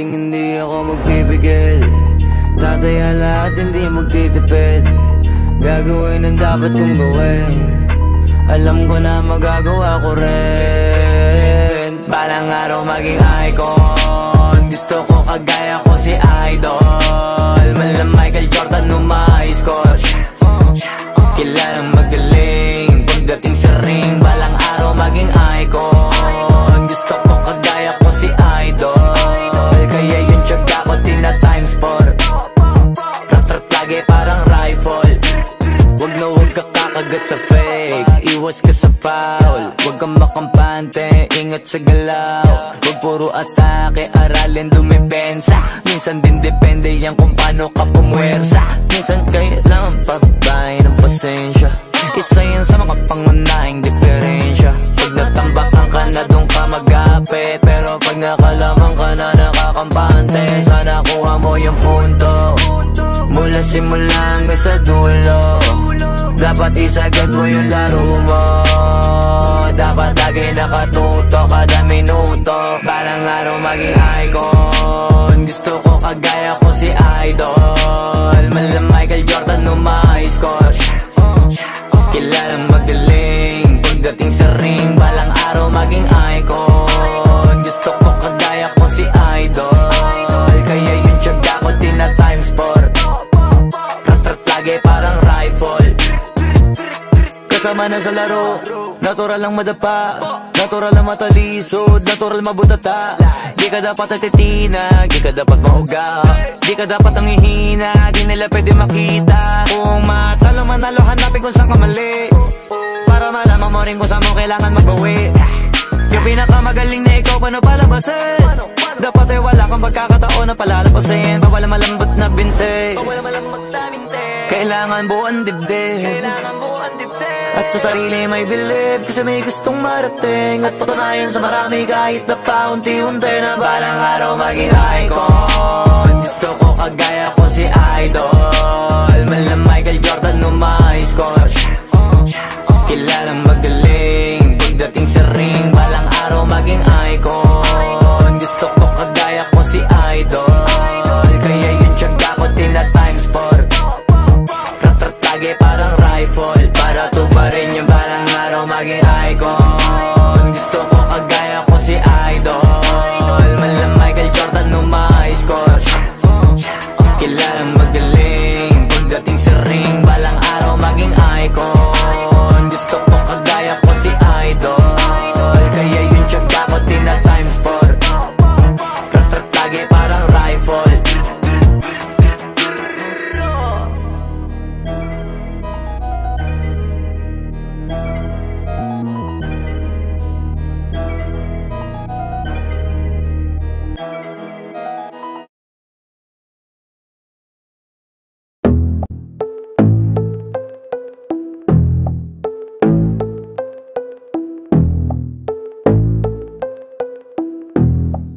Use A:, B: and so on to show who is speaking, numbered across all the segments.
A: hindi ako magpipigil. Tataya lahat, hindi magtitipid. Gagawin ang dapat kong gawin. Alam ko na magagawa ko rin. Balang araw maging icon. Gusto ko kagaya ko si Idol. Mala Michael Jordan nung ma-high score. Kilalang magaling pagdating sa ring. Balang araw maging icon. Gusto ko kagaya ko si Idol. Kaya yun tiyaga ko tina-times 4. Rat-rat lagi parang rifle. Wag na wag ka kakagat sa fake. Iwas ka sa foul. Wag kang makampante, ingat sa galaw. Wag puro atake, aralin dumipensa. Minsan din depende yan kung paano ka pumwersa. Minsan kailangan pabay ng pasensya. Isa yan sa mga pangunahing diferensya. Pag natambakan ka na doon ka mag-apit. Pero pag nakalaman ka na nakakampante, sana kuha mo yung punto. Mula simula hanggang sa dulo. Dapat isagad mo yung laro mo. Dapat lagi nakatuto kada minuto. Balang araw maging icon. Gusto ko kagaya ko si Idol. Mala Michael Jordan nung ma-high score. Kilalang magaling pagdating sa ring. Balang araw maging icon. Gusto ko kagaya ko si Idol. Kaya yung tiyaga ko tina-times 4. Rat-rat lagi parang rifle. Kasama na sa laro, natural lang madapa, natural lang matalisod, natural mabutata. Di ka dapat natitinag, di ka dapat mauga, di ka dapat ang ihina, di nila pwede makita. Kung matalo manalo, hanapin kung saan ka mali, para malaman mo rin kung saan mo kailangan magbawi. Yung pinakamagaling na ikaw, paano palabasin? Dapat ay wala kang pagkakataon na palalapasin. Bawal malambot na binte, kailangan buuan dibdib. At sa sarili may believe, kasi may gustong marating. At patunayan sa marami kahit na paunti-unti na balang araw maging icon. Gusto ko kagaya ko si Idol. Mala Michael Jordan nung ma-high score. Kilalang magaling pagdating sa ring. Balang araw maging icon. Gusto ko kagaya ko si Idol. Kaya yun tiyaga ko tina-times 4. Rat-rat lagi parang rifle. Para tuparin yung balang araw maging icon. Gusto ko kagaya ko si Idol. Mala Michael Jordan nung ma-high score. Kilalang magaling pagdating sa ring. Balang araw maging icon. Gusto ko kagaya ko si Idol. Kaya yun tiyaga ko tina-times 4. Rat-rat lagi parang rifle.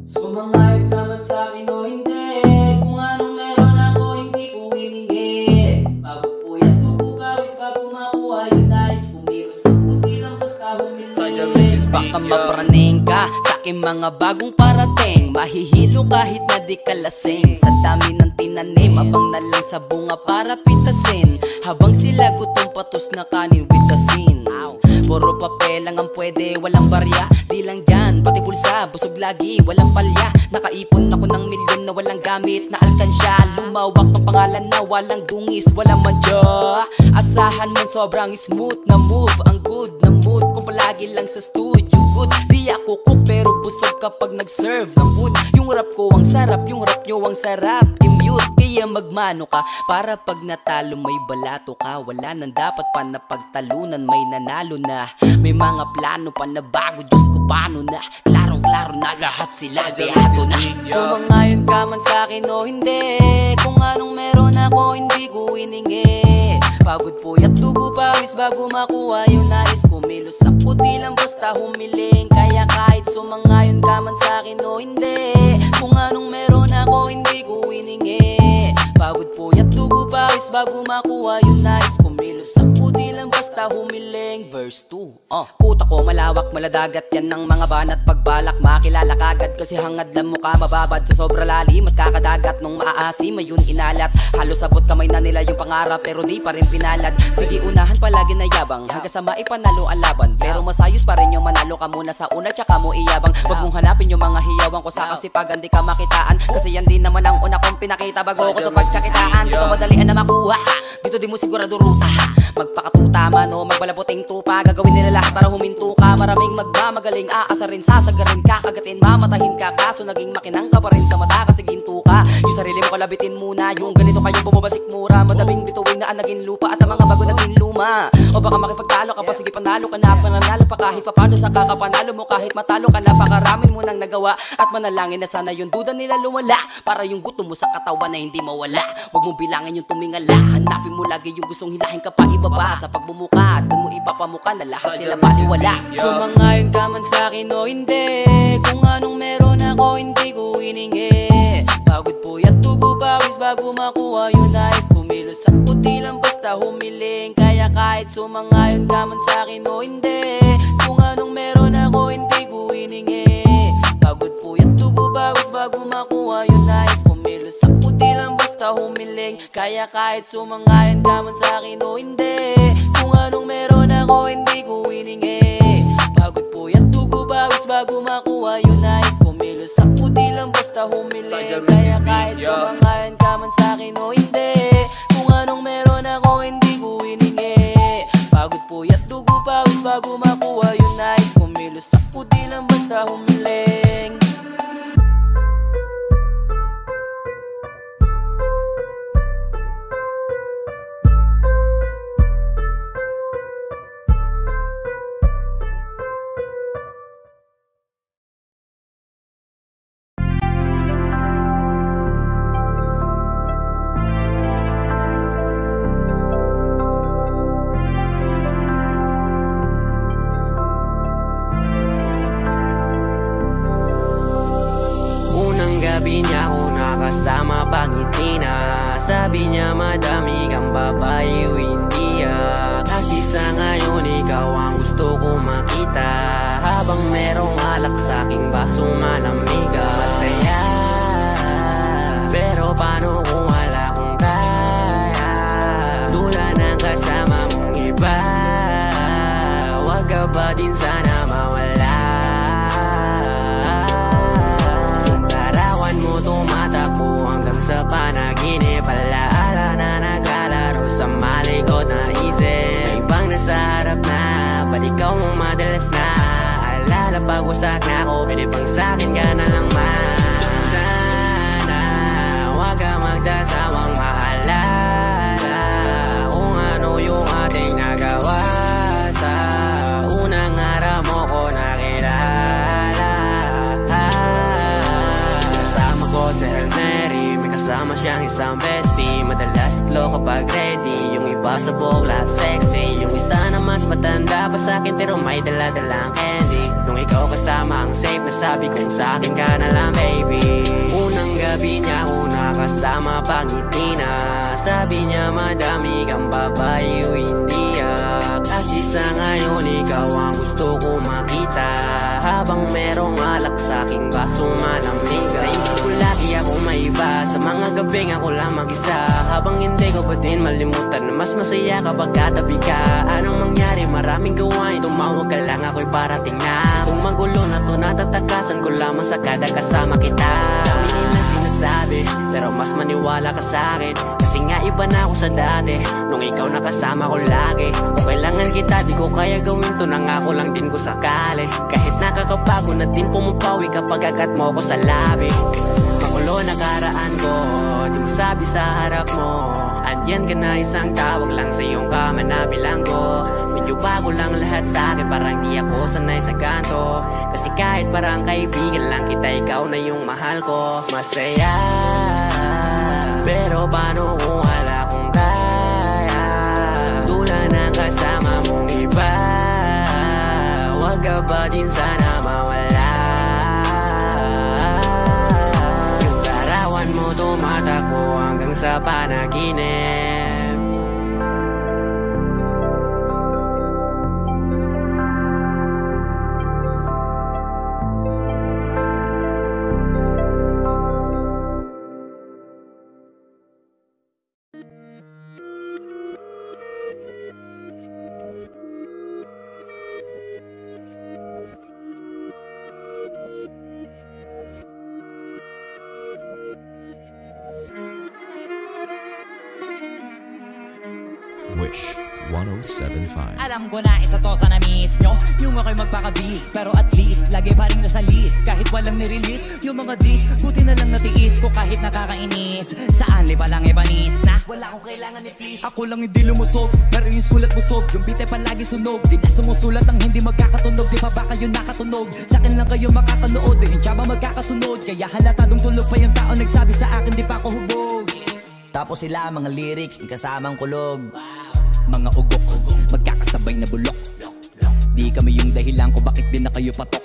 B: Sumangayot naman sa'kin o hindi. Kung anong meron ako, hindi ko hiningi. Bago puyat, tubo pawis, bago makuha yung nais. Kumilos ang puti lang, basta humili. Baka mapraning ka sa'king mga bagong parating. Mahihilo kahit na di ka lasing. Sa dami ng tinanim, abang na lang sa bunga para pitasin. Habang sila gutom patos na kanin with asin. Puro papel lang ang pwede, walang barya. Di lang yan, pati bulsa, busog lagi, walang palya. Nakaipon ako ng milyon na walang gamit na alkansya. Lumawak ang pangalan na walang dungis, walang madya. Asahan mo sobrang smooth na move, ang good na mood kung palagi lang sa studio good. Di ako cook pero busog kapag nag-serve ng food. Yung rap ko ang sarap, yung rap nyo ang sarap. I-mute, kaya magmano ka para pag natalo may balato ka. Wala nang dapat pa na pagtalunan, may nanalo na. May mga plano pa na bago, Diyos ko paano na. Klarong-klaro na lahat sila deado na. Sumangayon ka man sa'kin o hindi. Kung anong meron ako hindi ko hiningi. Pagod puyat tubo pawis bago makuha yung nais. Kumilos ako di lang basta humiling. Kaya kahit sumangayon ka man sa'kin o hindi. Kung anong meron ako hindi ko hiningi. Pagod puyat tubo pawis bago makuha yung nais. Kumilos ako di lang basta basta humiling. Verse 2. Utak ko malawak, maladagat yan ng mga banat. Pagbalak makilala kagad kasi hangad lang mukha mababad sa sobra lalim at kakadagat. Nung maaasim ayun inalat, halos abot kamay na nila yung pangarap pero di pa rin pinalad. Sige unahan palagi na yabang hanggang sa maipanalo ang laban, pero masayos pa rin yung manalo ka muna sa una tsaka mo iyabang. Wag mong hanapin yung mga hiyawang ko sa kasipagan di ka makitaan, kasi yan din naman ang una kong pinakita bago ko to pagkakitaan. Dito madalian na makuha, dito di mo sigurado ruta. Magpakatuta man o magbalaputing tupa, gagawin nila lahat para huminto ka. Maraming magmamagaling, aasarin, sasagarin ka, kagatin, mamatahin ka. Kaso naging makinang ka pa rin sa mata kasi ginto ka. Yung sarili mo kalabitin muna, yung ganito kayong bumabasik mura. Madaming bituin na ang naging lupa at ang mga bago naging luma. O baka makipagtalo ka pa, sige panalo ka na, pananalo pa kahit papano sa kakapanalo mo. Kahit matalo ka na, pakaramin mo nang nagawa. At manalangin na sana yung duda nila lumala, para yung gutom mo sa katawan na hindi mawala. Huwag mong bilangin yung tumingala, hanapin mo lagi yung gustong hilahin ka pa ibaba. Sa pagbumuka, dun mo ipapamuka na lahat sila baliwala. Sumangayon ka man sa'kin o hindi, kung anong meron ako hindi ko hiningi. Pagod puyat tugo pawis bago makuha yung nais. Kumilos sa puti lang basta humiling. Kaya kahit sumangayon ka man sa'kin o hindi, kung anong meron ako hindi ko hiningi. Pagod puyat tugo pawis bago makuha yung nais. Kumilos sa puti lang basta humiling. Kaya kahit sumangayon ka man sa'kin o hindi, kung anong meron ako hindi ko hiningi. Pagod puyat tugo pawis bago makuha yung nais. Kumilos sa puti lang basta humiling. Kaya kahit sumangayon ka man sa'kin o hindi, kung anong meron ako hindi ko hiningi. Pagod puyat tugo pawis bago makuha yung nais. Kumilos sa puti lang basta humiling.
A: Gabi niya ako nakasama pangiti na, sabi niya madami kang babae o hindi kasi sa ngayon ikaw ang gusto ko makita. Habang merong alak sa aking basong malamig, masaya. Pero paano kung wala kong kaya, tulad ng kasama mong iba. Wag ka ba din sana mawala. Tumatakbo hanggang sa panaginip, alaala na naglalaro sa malikot na isip. May ibang nasa harap na, ba't ikaw mong madalas na alala pag wasak na ako, pinipang sa'kin ka na lang man. Sana wag ka magsasawang maalala kung ano yung ating nagawa. Sa unang araw mo ko nakilala. Sa El Mary, may kasama siyang isang bestie. Madalas itlo kapag ready, yung iba sa bogla sexy. Yung isa na mas matanda pa sa'kin pero may dala-dalang candy. Nung ikaw kasama ang safe, nasabi kong sa'kin ka na lang baby. Unang gabi niya ako nakasama pangiti na, sabi niya madami kang babae o hindi kasi sa ngayon ikaw ang gusto ko makita. Habang merong alak sa'king basong malamig, sa isip ko lagi ako may iba. Sa mga gabing ako lang mag-isa, habang hindi ko pa din malimutan na mas masaya kapag katabi ka. Anong mangyari, maraming gawain, tumawag ka lang ako'y parating na. Kung magulo na to natatakasan ko lamang sa kada kasama kita. Dami nilang sinasabi pero mas maniwala ka sa'kin, kasi nga iba na ako sa dati nung ikaw nakasama ko lagi. Kung kailangan kita di ko kaya gawin to, nangako lang din ko sakali. Kahit nakakabago na din pumapawi kapag agat mo ko sa labi. Makulo na karaan ko, di mo sabi sa harap mo, andyan ka na isang tawag lang sa iyong kama na bilanggo. Medyo bago lang lahat sa akin, parang di ako sanay sa kanto. Kasi kahit parang kaibigan lang kita, ikaw na yung mahal ko. Masaya, pero paano kung wala kong kaya, tulad ng kasama mong iba. Wag ka ba din sana mawala. Yung larawan mo tumatakbo hanggang sa panaginip.
C: Wish 1075.
D: Alam ko na isa to sa na-miss nyo, yung ako'y magpakabis, pero at least lagi pa rin nasa list. Kahit walang nirelease, yung mga dis, buti na lang natiis ko kahit nakakainis. Saan liba lang ibanis na wala akong kailangan ni please. Ako lang hindi lumusog, pero yung sulat busog, yung beat ay palagi sunog. Di na sumusulat ang hindi magkakatunog, di pa ba kayo nakatunog? Sa akin lang kayo makakanood, dahil siya ba magkakasunod? Kaya halatadong tulog pa yung tao nagsabi sa akin di pa ako hubog. Tapos sila mga lyrics, may kasamang kulog. Mga ugok, magkakasabay na bulok. Di kami yung dahilan ko bakit din na kayo patok.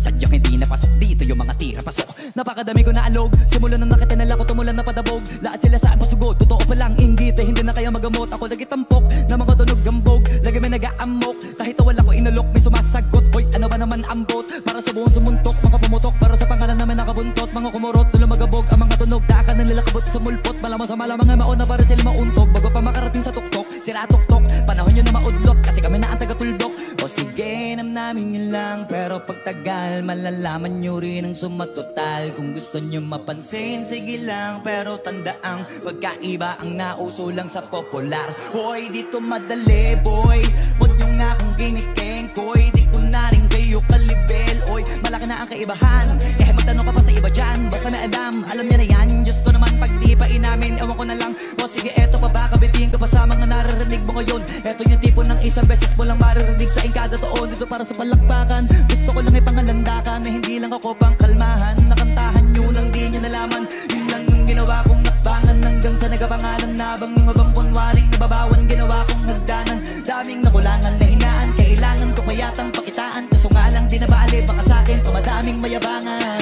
D: Sadyang hindi napasok dito yung mga tira pasok. Napakadami ko na alog, simula na nakitinala ko tumulan na padabog. Lahat sila saan pasugod, totoo pa lang inggit eh, hindi na kaya magamot. Ako lagi tampok, na mga tunog gambog. Lagi may nag-aamok, kahit wala ko inalok. May sumasagot, hoy ano ba naman ang bot? Para sa buong sumuntok, mga pumutok. Para sa pangalan namin nakabuntot, mga kumurot, tulo magabog. Ang mga tunog, daakan ng lalakabot sa mulpot. Malamang sa malamang ay mauna para sila mauntog. Bago pa makarating sa tuktok, sira tuktok. Panahon nyo na maudlot, kasi kami na ang taga-tuldok. O sige, namin yun lang, pero pagtagal malalaman nyo rin ang sumatotal. Kung gusto nyo mapansin, sige lang, pero tandaang magkaiba ang nauso lang sa popular. Hoy, dito madali boy, huwag nyo nga akong kinikengkoy. Di ko na rin kayo kalibel, oy, malaki na ang kaibahan. Eh magtanong ka pa sa iba dyan, basta may alam niya na yan. Diyos ko naman pag di pa inamin, ewan ko na lang. O sige, eto pa ba, kabitiin ka pa sa mga naririnig mo ngayon. Eto yung tipo ng isang beses mo lang maririnig sa kada taon. Dito para sa palakpakan, gusto ko lang ipangalandakan na hindi lang ako pang kalmahan. Nakantahan nyo lang di nyo nalaman, yun lang yung ginawa kong nakbangan. Hanggang sa nagapangalan nabang yung abang kunwaring nababawan, ginawa kong hagdanan. Daming nakulangan na hinaan, kailangan ko payatang pakitaan. Kaso nga lang di nabali, baka sa'kin tumadaming mayabangan.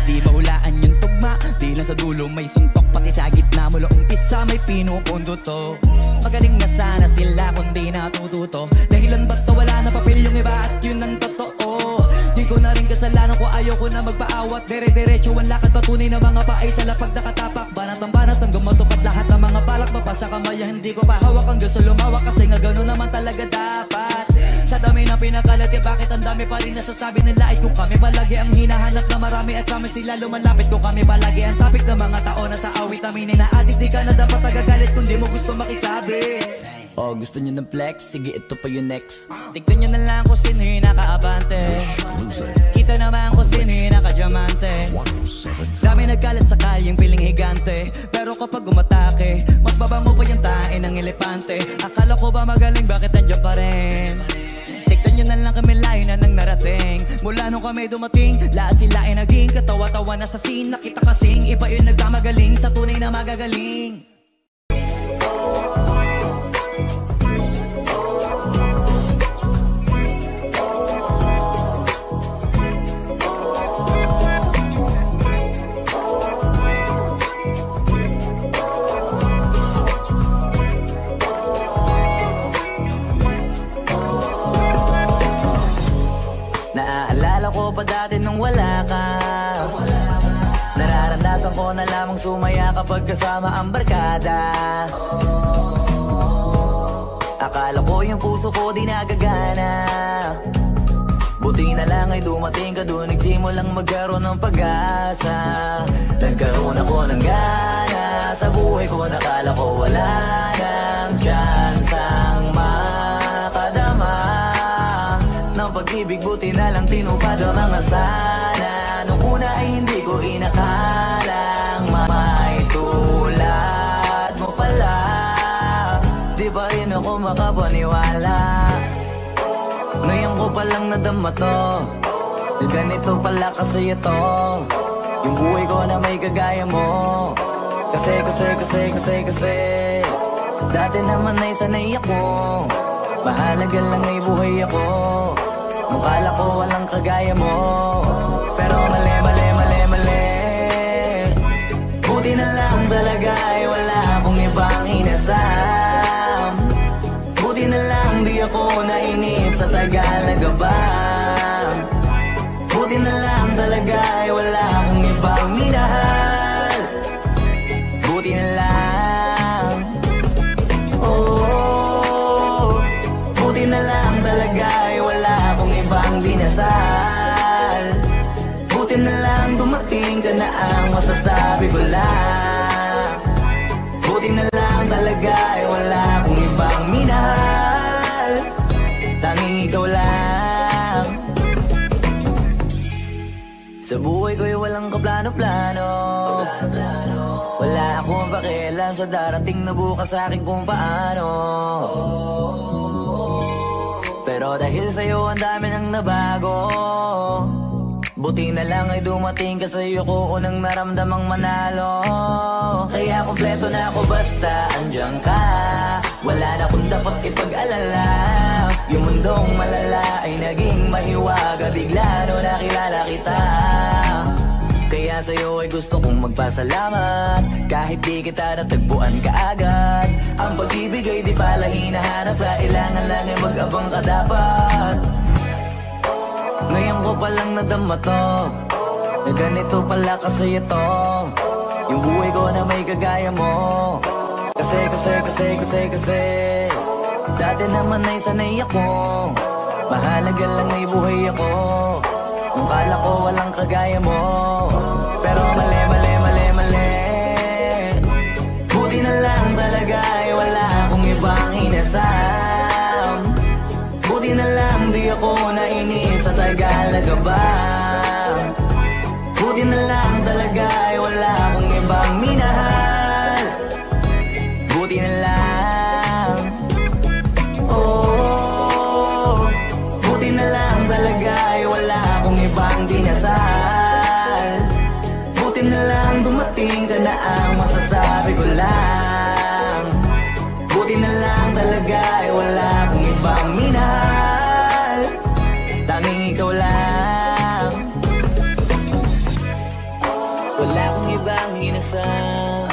D: Di mahulaan yung tugma, di lang sa dulo may suntok. Pati sa gitna mula umpisa may pinupundo to. Magaling na sana sila kundi natututo. Dahilan ba't wala na papel yung iba at yun ang totoo. Di ko na rin kasalanan ko, ayaw ko na magpaawat. Dire-diretso ang lakad, patunay na mga paay sa lapag nakatapak. Banat hanggang matupad lahat ng mga balak. Mapasa kamay, hindi ko pa hawak ang gusto lumawak. Kasi nga gano'n naman talaga dapat. Sa dami ng pinakalat, eh bakit ang dami pa rin nasasabi nila? Ay kung kami palagi ang hinahanap na marami at sa amin sila lumalapit. Kung kami palagi ang topic ng mga tao na sa awit namin na adik, di ka na dapat nagagalit kung di mo gusto makisabi.
A: Oh, gusto nyo ng flex? Sige, ito pa yung next.
D: Tignan nyo na lang kung sino yung nakaabante. Kita naman kung sino yung nakadiamante. Dami nagkalat sa kalyeng piling higante, pero kapag umatake, mas babango pa yung tae ng elepante. Akala ko ba magaling, bakit nandiyan pa rin? Tignan nyo na lang kami layo na nang narating. Mula nung kami dumating, lahat sila ay naging katawa-tawa na sa scene. Nakita kasing iba yung nagkamagaling sa tunay na magagaling.
A: Naaalala ko pa dati nung wala ka. Nararandasan ko na lamang sumaya kapag kasama ang barkada. Akala ko yung puso ko di nagagana. Buti na lang ay dumating ka doon, nagsimulang magkaroon ng pag-asa. Nagkaroon ako ng gana sa buhay ko, nakala ko wala nang chansang makadama ng pag-ibig. Buti na lang tinupad ang mga sana. Nung una ay hindi ko inakalang may tulad mo pala. Di ba rin ako makapaniwala? Ngayon ko palang nadama to, ganito pala kasi ito yung buhay ko na may kagaya mo. Kasi dati naman ay sanay ako, mahalaga lang ay buhay ako. Nung kala ko walang kagaya mo, pero mali. Buti na lang talaga ay wala akong ibang inasam. Buti na lang di ako nainip sa Tagalaga ba. Buti na lang talaga ay wala akong ibang minahal. Buti na lang. Oh, buti na lang talaga ay wala akong ibang dinasal. Buti na lang dumating ka na ang masasabi ko lang. Buti na lang talaga ay wala akong ibang Sa buhay ko'y walang kaplano-plano. Wala akong pakialam sa darating na bukas sa akin kung paano. Pero dahil sa'yo ang dami nang nabago. Buti na lang ay dumating ka sa'yo ko unang naramdamang manalo. Kaya kompleto na ako basta andyan ka. Wala na akong dapat ipag-alala. Yung mundong malala ay naging mahiwaga bigla no nakilala kita. Kaya sa'yo ay gusto kong magpasalamat. Kahit di kita natagpuan kaagad. Ang pag-ibig ay di pala hinahanap. Kailangan lang ay mag-abang ka dapat. Ngayon ko palang nadama to, na ganito pala kasi ito. Yung buhay ko na may kagaya mo. Kasi dati naman ay sanay ako. Mahalaga lang ay buhay ako. Nung kala ko walang kagaya mo. Pero mali. Buti na lang talaga ay wala akong ibang inasam. Buti na lang di ako nainip sa Tagalaga ba. Buti na lang talaga ay wala akong ibang minahal. Buti na lang. Oh, buti na lang talaga ay wala akong ibang dinasal. Buti na lang dumating ka na ang masasabi ko lang. Buti na lang talaga ay wala akong ibang minahal. Tanging ikaw lang. Wala akong ibang inasal.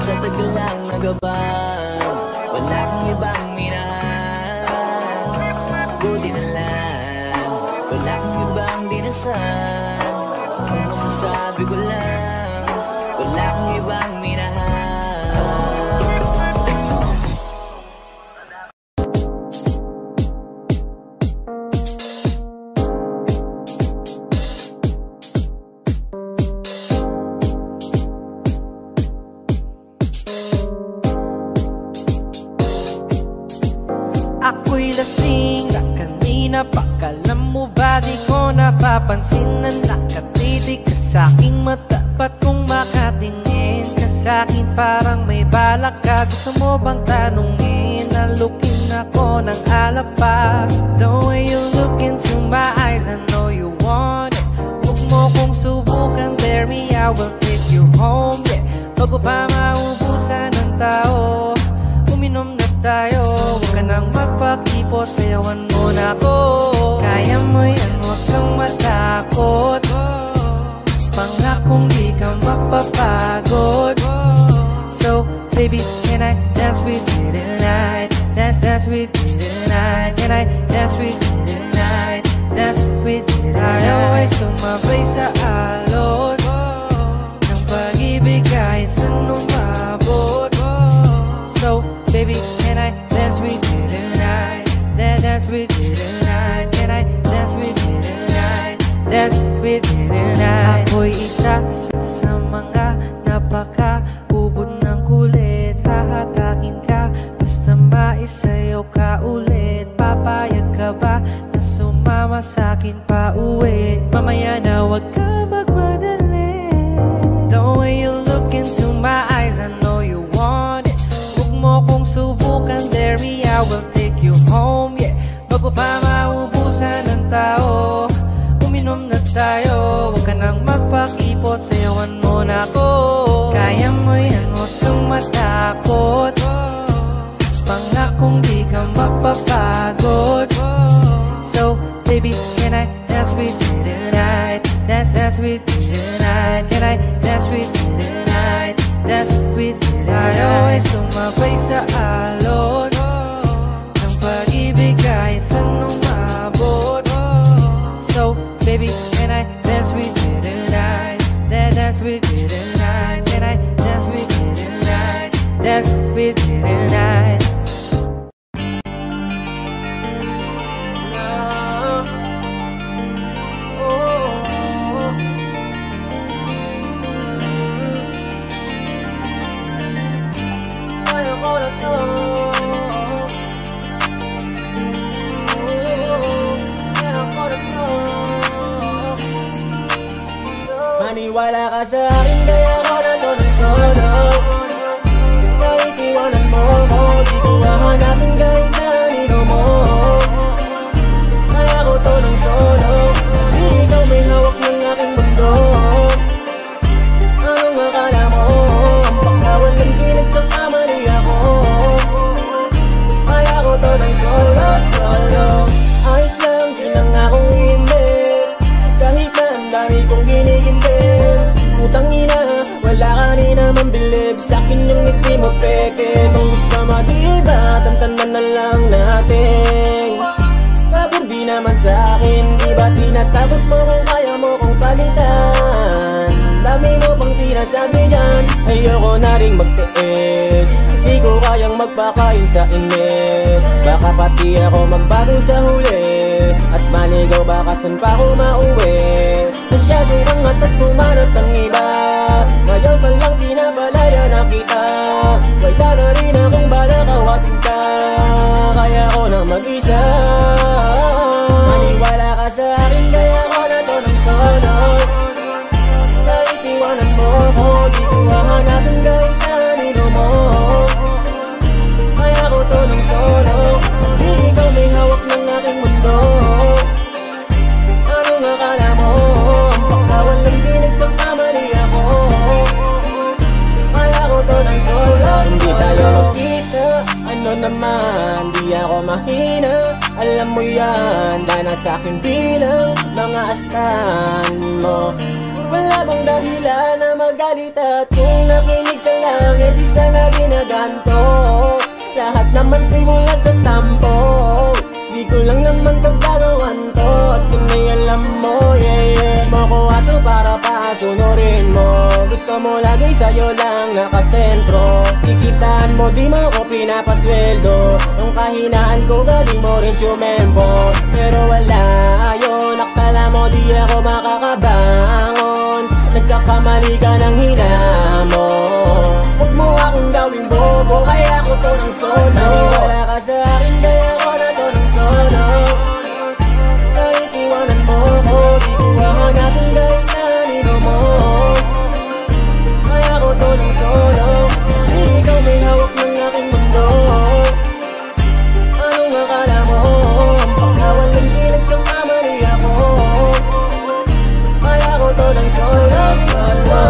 A: Sa tagal lang nagabang. Wala akong ibang minahal. Buti na lang. Wala akong ibang dinasal. Ang masasabi ko lang, wala akong ibang minahal.
E: Ako'y lasing na kanina pa. Kalam mo ba di ko napapansin na nakatitig ka sa'king mata? Ba't kung makatingin ka sa'kin parang may balak ka? Gusto mo bang tanungin? Nalukin ako ng alap pa. The way you look into my eyes, I know you want it. Huwag mo kong subukan, dare me, I will take you home, yeah. Bago pa maubusan ng tao, uminom na tayo. Huwag ka nang magpakipot, sayawan mo na ako. Kaya mo yan, huwag kang matakot. Pangakong di ka mapapagod. So, baby, can I dance with you tonight? Dance with you tonight. Can I dance with you tonight? Dance with you tonight. I always tumabay sa alon ng pag-ibig kahit saan umabot. So, baby, can I dance with you tonight? Dance with you tonight. Can I dance with you tonight? Dance with you tonight. Ako'y isa sa mga napaka-ubod ng kulit. Hahatakin ka basta maisayaw ka ulit. Papayag ka ba na sumama sa'kin pa uwi? Mamaya na wag ka magmadali. The way you look into my eyes, I know you want it. Huwag mo kong subukan, dare me, I will take you home, yeah. Bago pa maubusan ng tao, uminom na tayo. Huwag ka nang magpakipot, sayawan mo na ako. Kaya mo yan, huwag kang matakot. Pangakong di ka mapapagod. So, baby, can I dance with you tonight? Dance with you tonight. Can I dance with you tonight? Dance with you tonight. I always tumabay sa alon ng pag-ibig kahit saan umabot. So, baby, can I dance with you tonight? Dance with you tonight. Can I dance with you tonight? Dance with you tonight.
B: Maniwala ka sa akin, kaya ako na to ng solo. Kahit iwanan mo ko, di ko hahanapin kahit kanino mo. Kaya ako to ng solo, di ikaw may hawak ng aking mundo. Anong akala mo, ang pagkawalang kinagkakamali ako. Kaya ako to ng solo, solo. Ayos lang, di na nga akong iimbit, kahit na ang dami kong ginigimbit. Putang ina, wala ka rin naman bilib sa'kin yung ngiti mo peke. Kung gusto madiba, tantanan na lang natin. Pabor di naman sa'kin, di ba tinatakot mo kung kaya mo kong palitan? Dami mo pang sinasabi dyan, ayoko na rin magtiis. Di ko kayang magpakain sa inis. Baka pati ako magbago sa huli, at maligaw baka saan pa ako mauwi. Masyado kang at pumanat ng iba, ngayon pa lang pinapalaya na kita. Wala na rin akong balak awatin ka, kaya ako na mag-isa. Maniwala ka sa akin, kaya ako na to ng solo. Kahit iwanan mo ko, di ko hahanapin kahit kanino mo. Kaya ako to ng solo, di ikaw may hawak ng aking mundo. Anong akala mo, ang pagkawalang kinagkakamali ako. Kaya ako to ng solo. Hindi tayo magkita, ano naman, di ako mahina. Alam mo yan, dahil sa'kin bilang mga astan mo. Wala bang dahilan na magalit, at kung nakinig ka lang, edi sana ginaganto. Lahat naman kay mula sa tampo, di ko lang naman kagagawan to. At kung may alam mo, yeah, yeah, mo ko aso para pasunurin mo. Gusto mo lagi sa'yo lang nakasentro, kikitaan mo di mo ko pinapasweldo. Ang kahinaan ko galing mo rin tumempo, pero wala yun, akala mo di ako makakabangon. Nagkakamali ka ng hinaan mo, huwag mo akong gawing bobo, kaya ako to ng solo. Maniwala ka sa akin, kaya ako na to ng solo. Kahit iwanan mo ko, di ko hahanapin kahit kanino mo. Kaya ako to ng solo, di ikaw may hawak ng aking mundo. Anong akala mo, ang pagkawalang kinagkakamali ako. Kaya ako to ng solo, solo.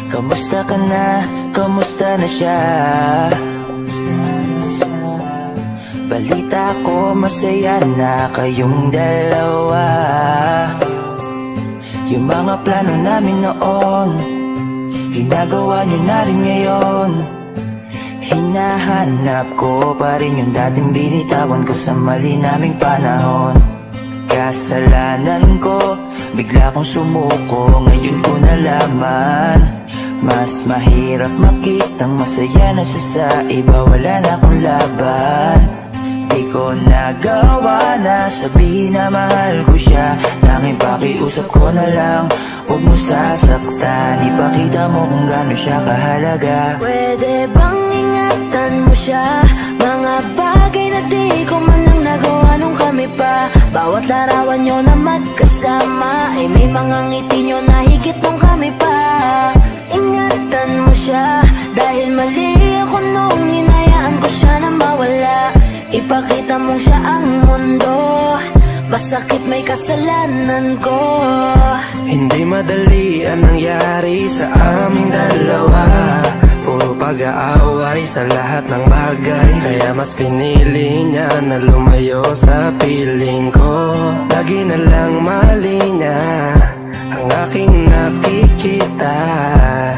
A: Kamusta ka na? Kamusta na siya? Balita ko masaya na kayong dalawa. Yung mga plano namin noon, ginagawa niyo na rin ngayon. Hinahanap ko pa rin yung dating binitawan ko sa mali naming panahon. Kasalanan ko, bigla kong sumuko, ngayon ko nalaman. Mas mahirap makitang masaya na siya sa iba, wala na akong laban. Di ko nagawa na sabihin na mahal ko siya, tanging pakiusap ko na lang, huwag mo sasaktan. Ipakita mo kung gaano siya kahalaga.
F: Pwede bang ingatan mo siya? Mga bagay na di ko man lang nagawa nung kami pa. Bawat larawan nyo na magkasama ay may mga ngiti nyo na higit nung kami pa. Ingatan mo siya, dahil mali ako nung hinayaan ko siya na mawala. Ipakita mong siya ang mundo, masakit may kasalanan ko.
G: Hindi madali ang nangyari sa aming dalawa. Puro pag-aaway sa lahat ng bagay, kaya mas pinili niya na lumayo sa piling ko. Lagi na lang mali niya ang aking nakikita.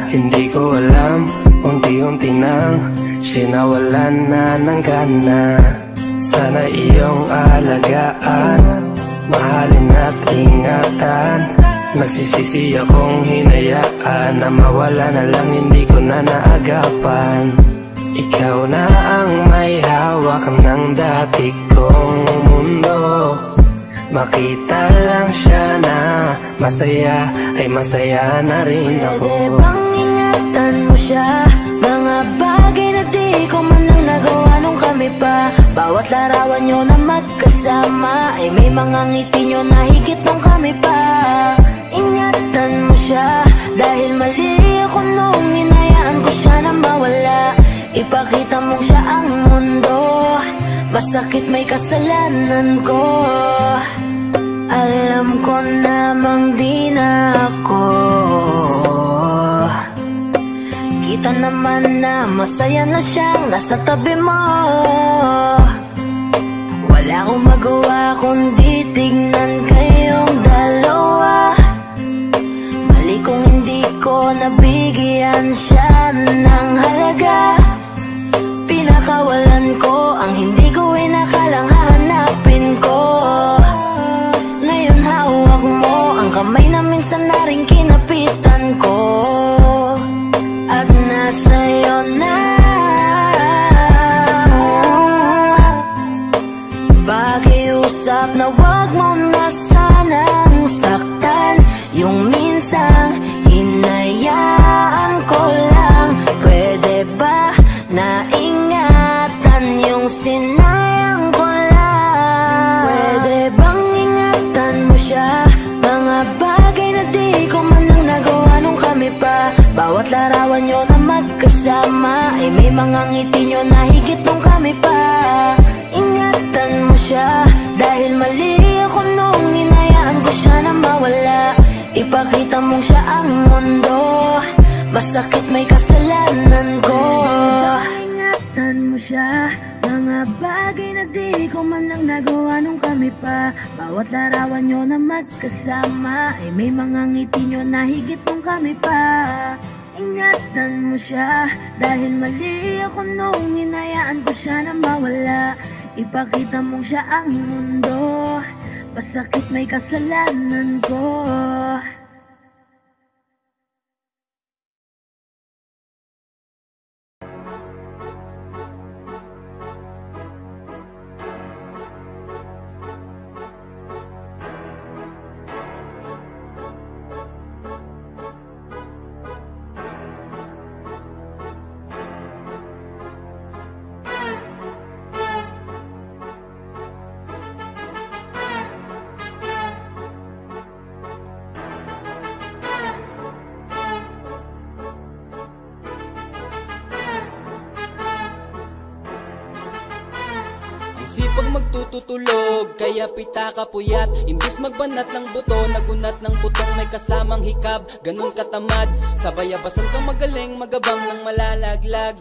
G: Hindi ko alam kung unti-unti nang sinawalan na ng gana. Sana iyong alagaan, mahalin at ingatan. Nagsisisi akong hinayaan na mawala na lang, hindi ko na naagapan. Ikaw na ang may hawak ng dati kong mundo. Makita lang siya na masaya, ay masaya na rin ako.
F: Pwede bang ingatan mo siya? Mga bagay na di ko man lang nagawa nung kami pa. Bawat larawan nyo na magkasama, ay may mga ngiti nyo na higit nung kami pa. Ingatan mo siya, dahil mali ako nung hinayaan ko siya na mawala. Ipakita mo siya ang mundo, masakit may kasalanan ko. Alam ko namang di na ako. Kita naman na masaya na siyang nasa tabi mo. Wala akong magawa kundi tignan kayong dalawa. Mali kung hindi ko nabigyan siya ng halaga. Pinakawalan ko ang hindi ko inakalang hahanapin ko. Ngayon hawak mo ang kamay na minsan na rin kinapitan ko. At nasa'yo na. Pakiusap na wag mo na sanang saktan. Yung minsan hinayaan ko lang. Pwede ba na ingatan yung sinayang ko lang? Pwede bang ingatan mo siya? Mga bagay na di ko man lang nagawa nung kami pa. Bawat larawan nyo na magkasama, ay may mga ngiti nyo na higit nung kami pa. Ingatan mo siya, dahil mali ako nung hinayaan ko siya na mawala. Ipakita mong siya ang mundo, masakit may kasalanan ko. Ingatan mo siya, mga bagay na di ko man lang nagawa nung kami pa. Bawat larawan nyo na magkasama, ay may mga ngiti nyo na higit nung kami pa. Ingatan mo siya, dahil mali ako nung hinayaan ko siya na mawala. Ipakita mong siya ang mundo, masakit may kasalanan ko.
B: Sipag magtututulog, kaya pita ka puyat. Imbis magbanat ng buto, nagunat ng butong may kasamang hikab. Ganun katamad, sabayabasan kang magaling, magabang ng malalaglag.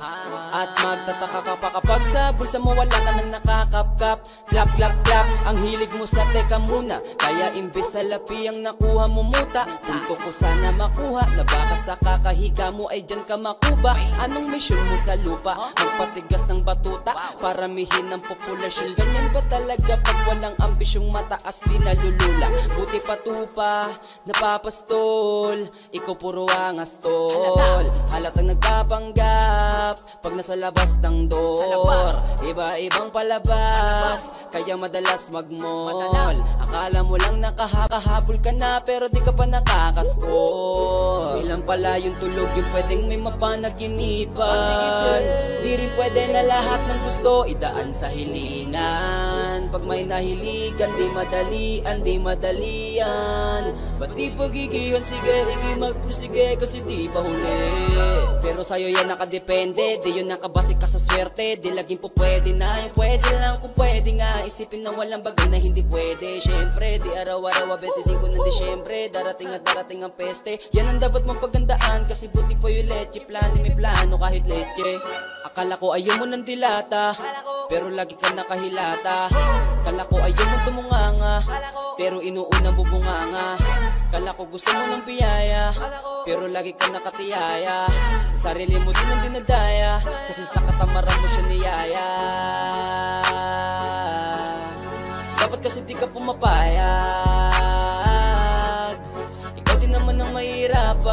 B: At magtataka ka pa kapag sa bulsa mo wala ka nang nakakapkap. Clap, clap, clap, ang hilig mo sa teka muna. Kaya imbis sa lapi ang nakuha mo muta. Punto ko sana makuha, na baka sa kakahiga mo ay dyan ka makuba. Anong mission mo sa lupa? Magpatigas ng batuta, paramihin ang populasyon. Ganyan ba talaga pag walang ambisyong mataas di nalulula? Buti patupa, napapastol, ikaw puro angas tol. Halatang nagpapanggap pag nasa labas ng door. Iba-ibang palabas, kaya madalas magmall. Akala mo lang nakakahabol ka na, pero di ka pa nakakaskol. Ilang pala yung tulog yung pwedeng may mapanaginipan. Di rin pwede na lahat ng gusto idaan sa hilingan. Pag may nahiligan, di madalian. Ba't di pagigihan, sige, higi magprusige kasi di pa huli. Pero sa'yo yan nakadepende, di yun nakabase ka sa swerte. Di laging po pwede na, yung pwede lang kung pwede nga. Isipin na walang bagay na hindi pwede. Siyempre, di araw-araw 25 ng Disyembre. Darating at darating ang peste. Yan ang dapat mong pagandaan, kasi buti po yung leche. Plano may plano kahit leche. Akala ko ayaw mo ng dilata, pero lagi ka nakahilata. kita. Kala ko ayaw mo tumunganga, pero inuunang bubunganga. Kala ko gusto mo ng biyaya, pero lagi ka nakatiyaya. Sarili mo din ang dinadaya, kasi sa katamaran mo siya niyaya. Dapat kasi di ka pumapayag, ikaw din naman ang mahirapan.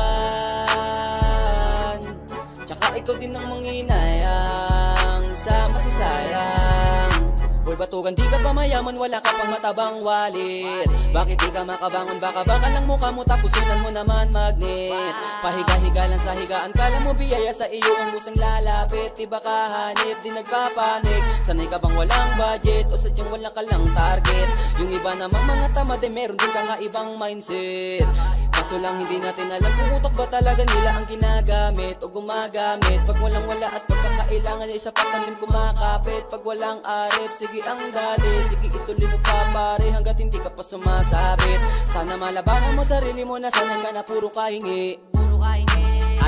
B: Tsaka ikaw din ang manghinayang sa masasayang. Boy batugan, di ka pa mayaman, wala ka pang matabang wallet. Bakit di ka makabangon, baka lang mukha mo, tapos sunan mo naman magnet. Pahiga-higa lang sa higaan, kala mo biyaya sa iyo ang musang lalapit. Di ba kahanip, di nagpapanik? Sanay ka bang walang budget, o sadyang wala ka lang target? Yung iba namang mga tamad, meron din ka nga ibang mindset. Kaso lang hindi natin alam kung utak ba talaga nila ang ginagamit o gumagamit. Pag walang wala at pagkakailangan ay isa patalim kumakapit. Pag walang arip, sige ang dali, sige ituloy mo pa pare hanggat hindi ka pa sumasabit. Sana malabanan mo sarili mo, na sanay ka na puro kahingi.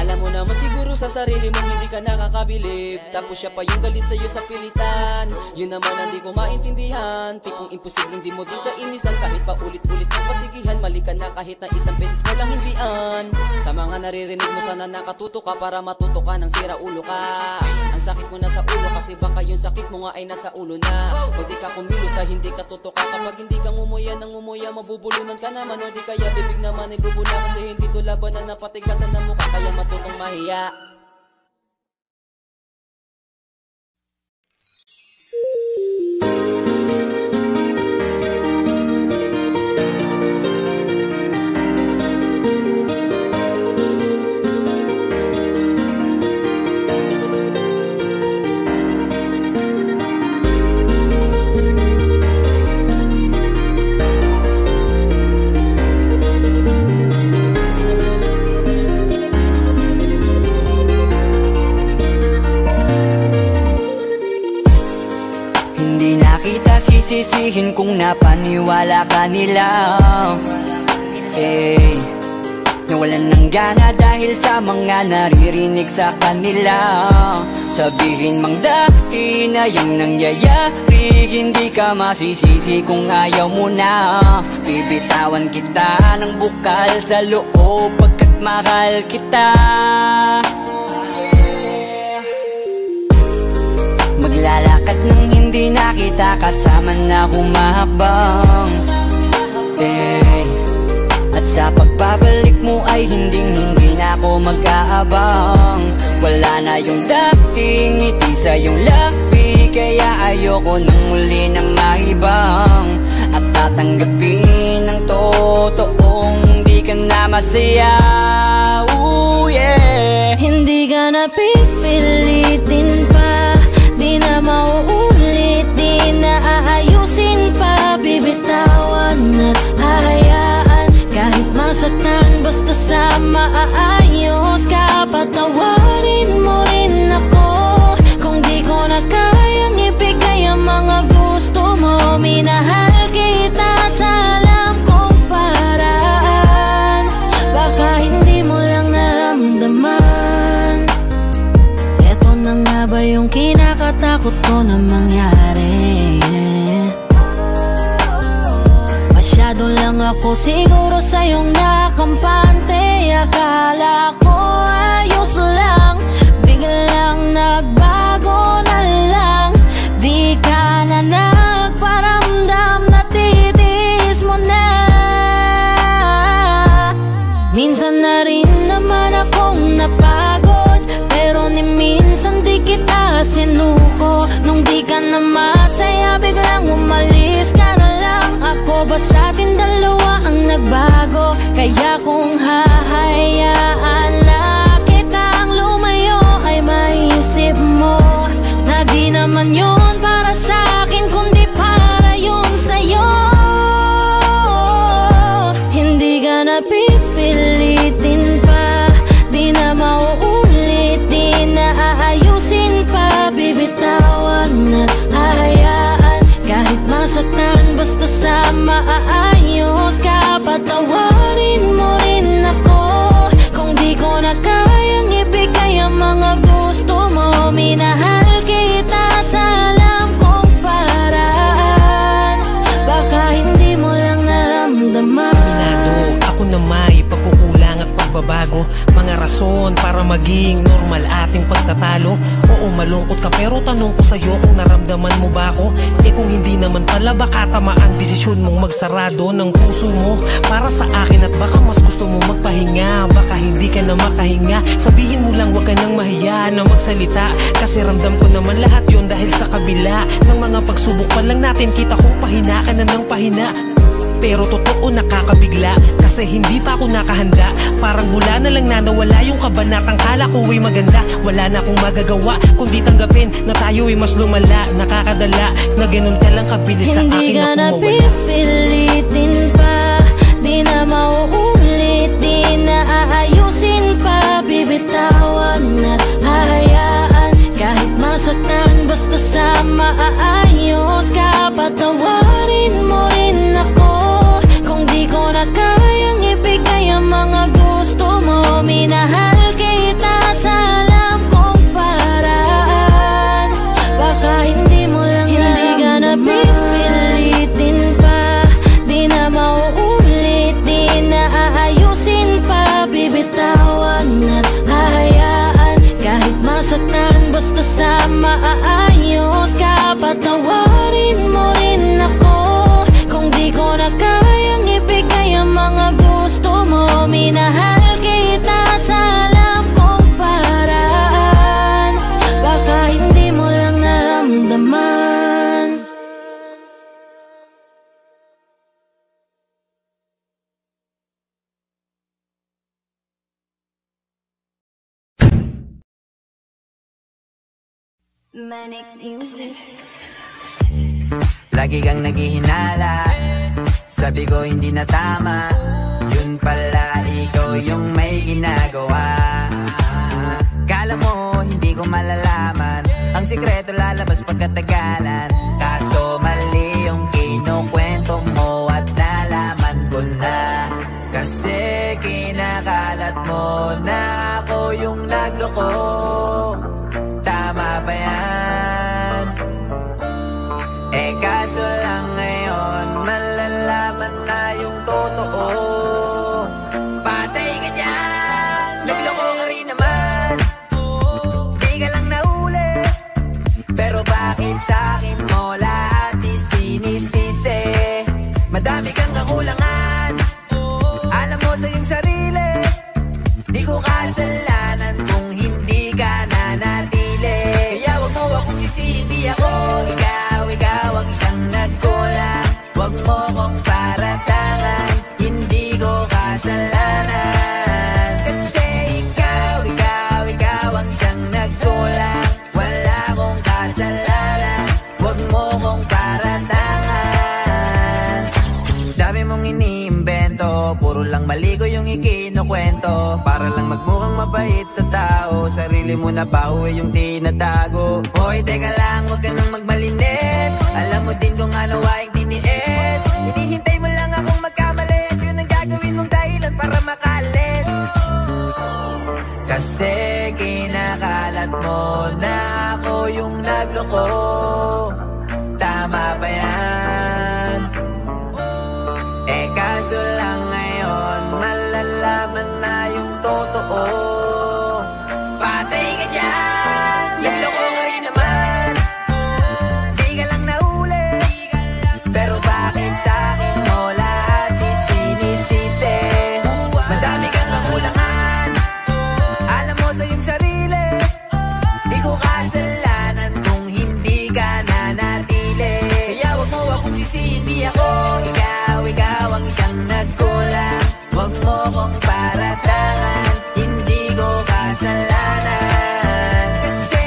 B: Alam mo naman siguro sa sarili mo hindi ka nakakabilib, tapos siya pa yung galit sa'yo sa pilitan. Yun naman hindi ko maintindihan, tipong imposible hindi mo din kainisan. Kahit pa ulit-ulit ang pasigihan, mali ka na kahit na isang beses mo lang hindian. Sa mga naririnig mo sana nakatuto ka, para matuto ka ng sira ulo ka. Ang sakit mo na sa ulo kasi baka yung sakit mo nga ay nasa ulo na. Pag di ka kumilos ay hindi ka tutuka, kapag hindi ka ngumuya ng ngumuya mabubulunan ka naman. O di kaya bibig naman ay bubula, kasi hindi to labanan na patigasan na mukha, kaya matutong mahiya.
H: Sisisihin kung napaniwala ka nila, nawalan ng gana dahil sa mga naririnig sa kanila. Sabihin mang dati na yung nangyayari, hindi ka masisisi kung ayaw mo na. Bibitawan kita ng bukal sa loob pagkat mahal kita. Maglalakad nang hindi nakita, kasama na humahakbang, at sa pagbabalik mo ay hindi na ako mag-aabang. Wala na yung dating ngiti sa iyong labi, kaya ayoko nang muli na maibang. At tatanggapin ng totoong di ka na masaya. Ooh, yeah.
F: Hindi ka na pipilitin pa, di na mauulit, di na aayusin pa. Bibitawan at hahayaan, kahit masaktan, basta sa maayos ka. Patawarin mo rin ako kung di ko na kayang ibigay ang mga gusto mo. Minahal kita sa alam kong paraan, baka hindi mo lang naramdaman. Eto na nga ba yung kinakatakot ko na mangyari? Masyado lang ako siguro sa'yong nakampante. Akala ko ayos lang, biglang nagbago na lang. Di ka na nagparamdam, natitiis mo na. Minsan na rin naman akong napagod, pero ni minsan di kita sinuko. Nung di ka na masaya, biglang umalis ka na lang. Ako ba sa atin dalawa ang nagbago? Kaya kung hahayaan na kitang lumayo, ay maisip mo na di naman yun para sa akin, kundi para yun sa'yo. Hindi ka na pipilitin pa, di na mauulit, di na aayusin pa. Bibitawan at hahayaan, kahit masaktan, basta sa maayos ka. Patawarin mo rin ako kung di ko na kayang ibigay ang mga gusto mo. Minahal kita sa alam kong paraan,
E: magbago. Mga rason para maging normal ating pagtatalo. Oo, malungkot ka pero tanong ko sa'yo kung naramdaman mo ba ako. Eh kung hindi naman pala, baka tama ang desisyon mong magsarado ng puso mo para sa akin. At baka mas gusto mo magpahinga, baka hindi ka na makahinga. Sabihin mo lang, wag ka nang mahiya na magsalita, kasi ramdam ko naman lahat yon dahil sa kabila ng mga pagsubok pa lang natin, kita kong pahina ka na ng pahina. Pero totoo nakakabigla, kasi hindi pa ako nakahanda. Parang mula na lang na nawala yung kabanatang kala ko ay maganda. Wala na akong magagawa kundi tanggapin na tayo ay mas lumala. Nakakadala na ganun ka lang kabilis sa akin na kumawala.
F: Hindi ka na pipilitin pa, di na mauulit, di na aayusin pa. Bibitawan at hayaan, kahit masaktan, basta sa maayos ka. Patawarin mo rin ako kung di ko na kayang ibigay ang mga gusto mo. Minahal kita sa alam kong paraan, baka hindi mo lang hindi ka na pipilitin pa, di na mauulit, di na aayusin pa. Bibitawan at hayaan, kahit masaktan, basta sa maayos ka. Patawarin mo rin ako kung di ko na kayang ibigay ang mga gusto mo. Minahal kita sa alam kong paraan, baka hindi mo lang naramdaman.
I: Manix Music.
A: Lagi kang naghihinala, sabi ko hindi na tama. Yun pala ikaw yung may ginagawa. Kala mo hindi ko malalaman, ang sikreto lalabas pagkatagalan. Kaso mali yung kinukwento mo at nalaman ko na, kasi kinakalat mo na ako yung nagloko. Tama ba yan? Eh kaso lang ngayon malalaman na yung totoo. Patay ka dyan, nagloko ka rin naman. Di ka lang nahuli, pero bakit sa'kin mo lahat isinisisi? Madami kang kakulangan, alam mo sa iyong sarili. Di ko kasalanan kung hindi ka nanatili. Kaya wag mo akong sisihin, di ako ikaw ang siyang nagkulang. Wag mo kong paratangan, hindi ko kasalanan. Kasi ikaw ang siyang nagkulang. Wala akong kasalanan, wag mo kong paratangan. Dami mong iniimbento, puro lang mali ko yung ikinukwento. Para lang magmukhang mabait sa tao, sarili mo na baho yung tinatago. Hoy, teka lang, wag ka nang magmalinis. Alam mo din kung ano aking tiniis. Hinihintay mo lang akong magkamali, at yun ang gagawin mong dahilan para makalis. Kasi kinakalat mo na ako yung nagloko. Tama ba yan? Eh kaso lang ngayon malalaman na yung totoo. Patay ka dyan, nagloko ka rin naman. Di ka lang nahuli, pero bakit sa'kin mo lahat isinisisi? Madami kang kakulangan, alam mo sa iyong sarili. Di ko kasalanan kung hindi ka nanatili. Kaya wag mo akong sisihin, di ako ikaw ang siyang nagkulang. Wag mo kong paratangan, hindi ko kasalanan. Kasi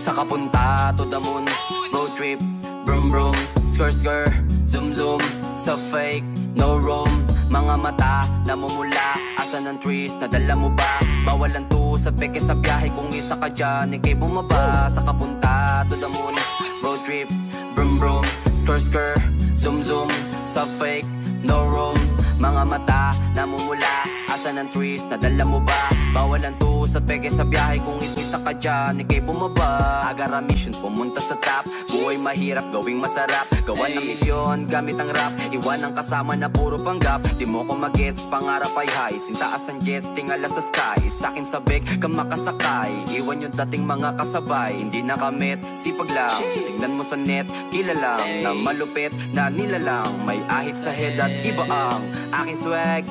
A: Saka punta to the moon, road trip, brum brum, skr skr, zoom zoom, sa fake, no room. Mga mata, namumula, asan ang trees, nadala mo ba? Bawal ang tus at peke sa biyahe, kung isa ka dyan, ikay bumaba. Saka punta to the moon, road trip, brum brum, skr skr, zoom zoom, sa fake, no room. Mga mata, namumula, asan ang trees, nadala mo ba? Bawal ang tus at peke sa biyahe, kung isa ka dyan, ikay bumaba. Agara mission, pumunta sa top, buhay mahirap, gawing masarap. Gawa ng milyon, gamit ang rap, iwan ang kasama na puro panggap. Di mo ko magets, pangarap ay high, sintaas ang jets, tingala sa sky. Sa'kin sabik, ka makasakay, iwan yung dating mga kasabay. Hindi nakamit, sipag lang, tingnan mo sa net, kilalang na malupit na nilalang. May ahit sa head at iba ang aking swag,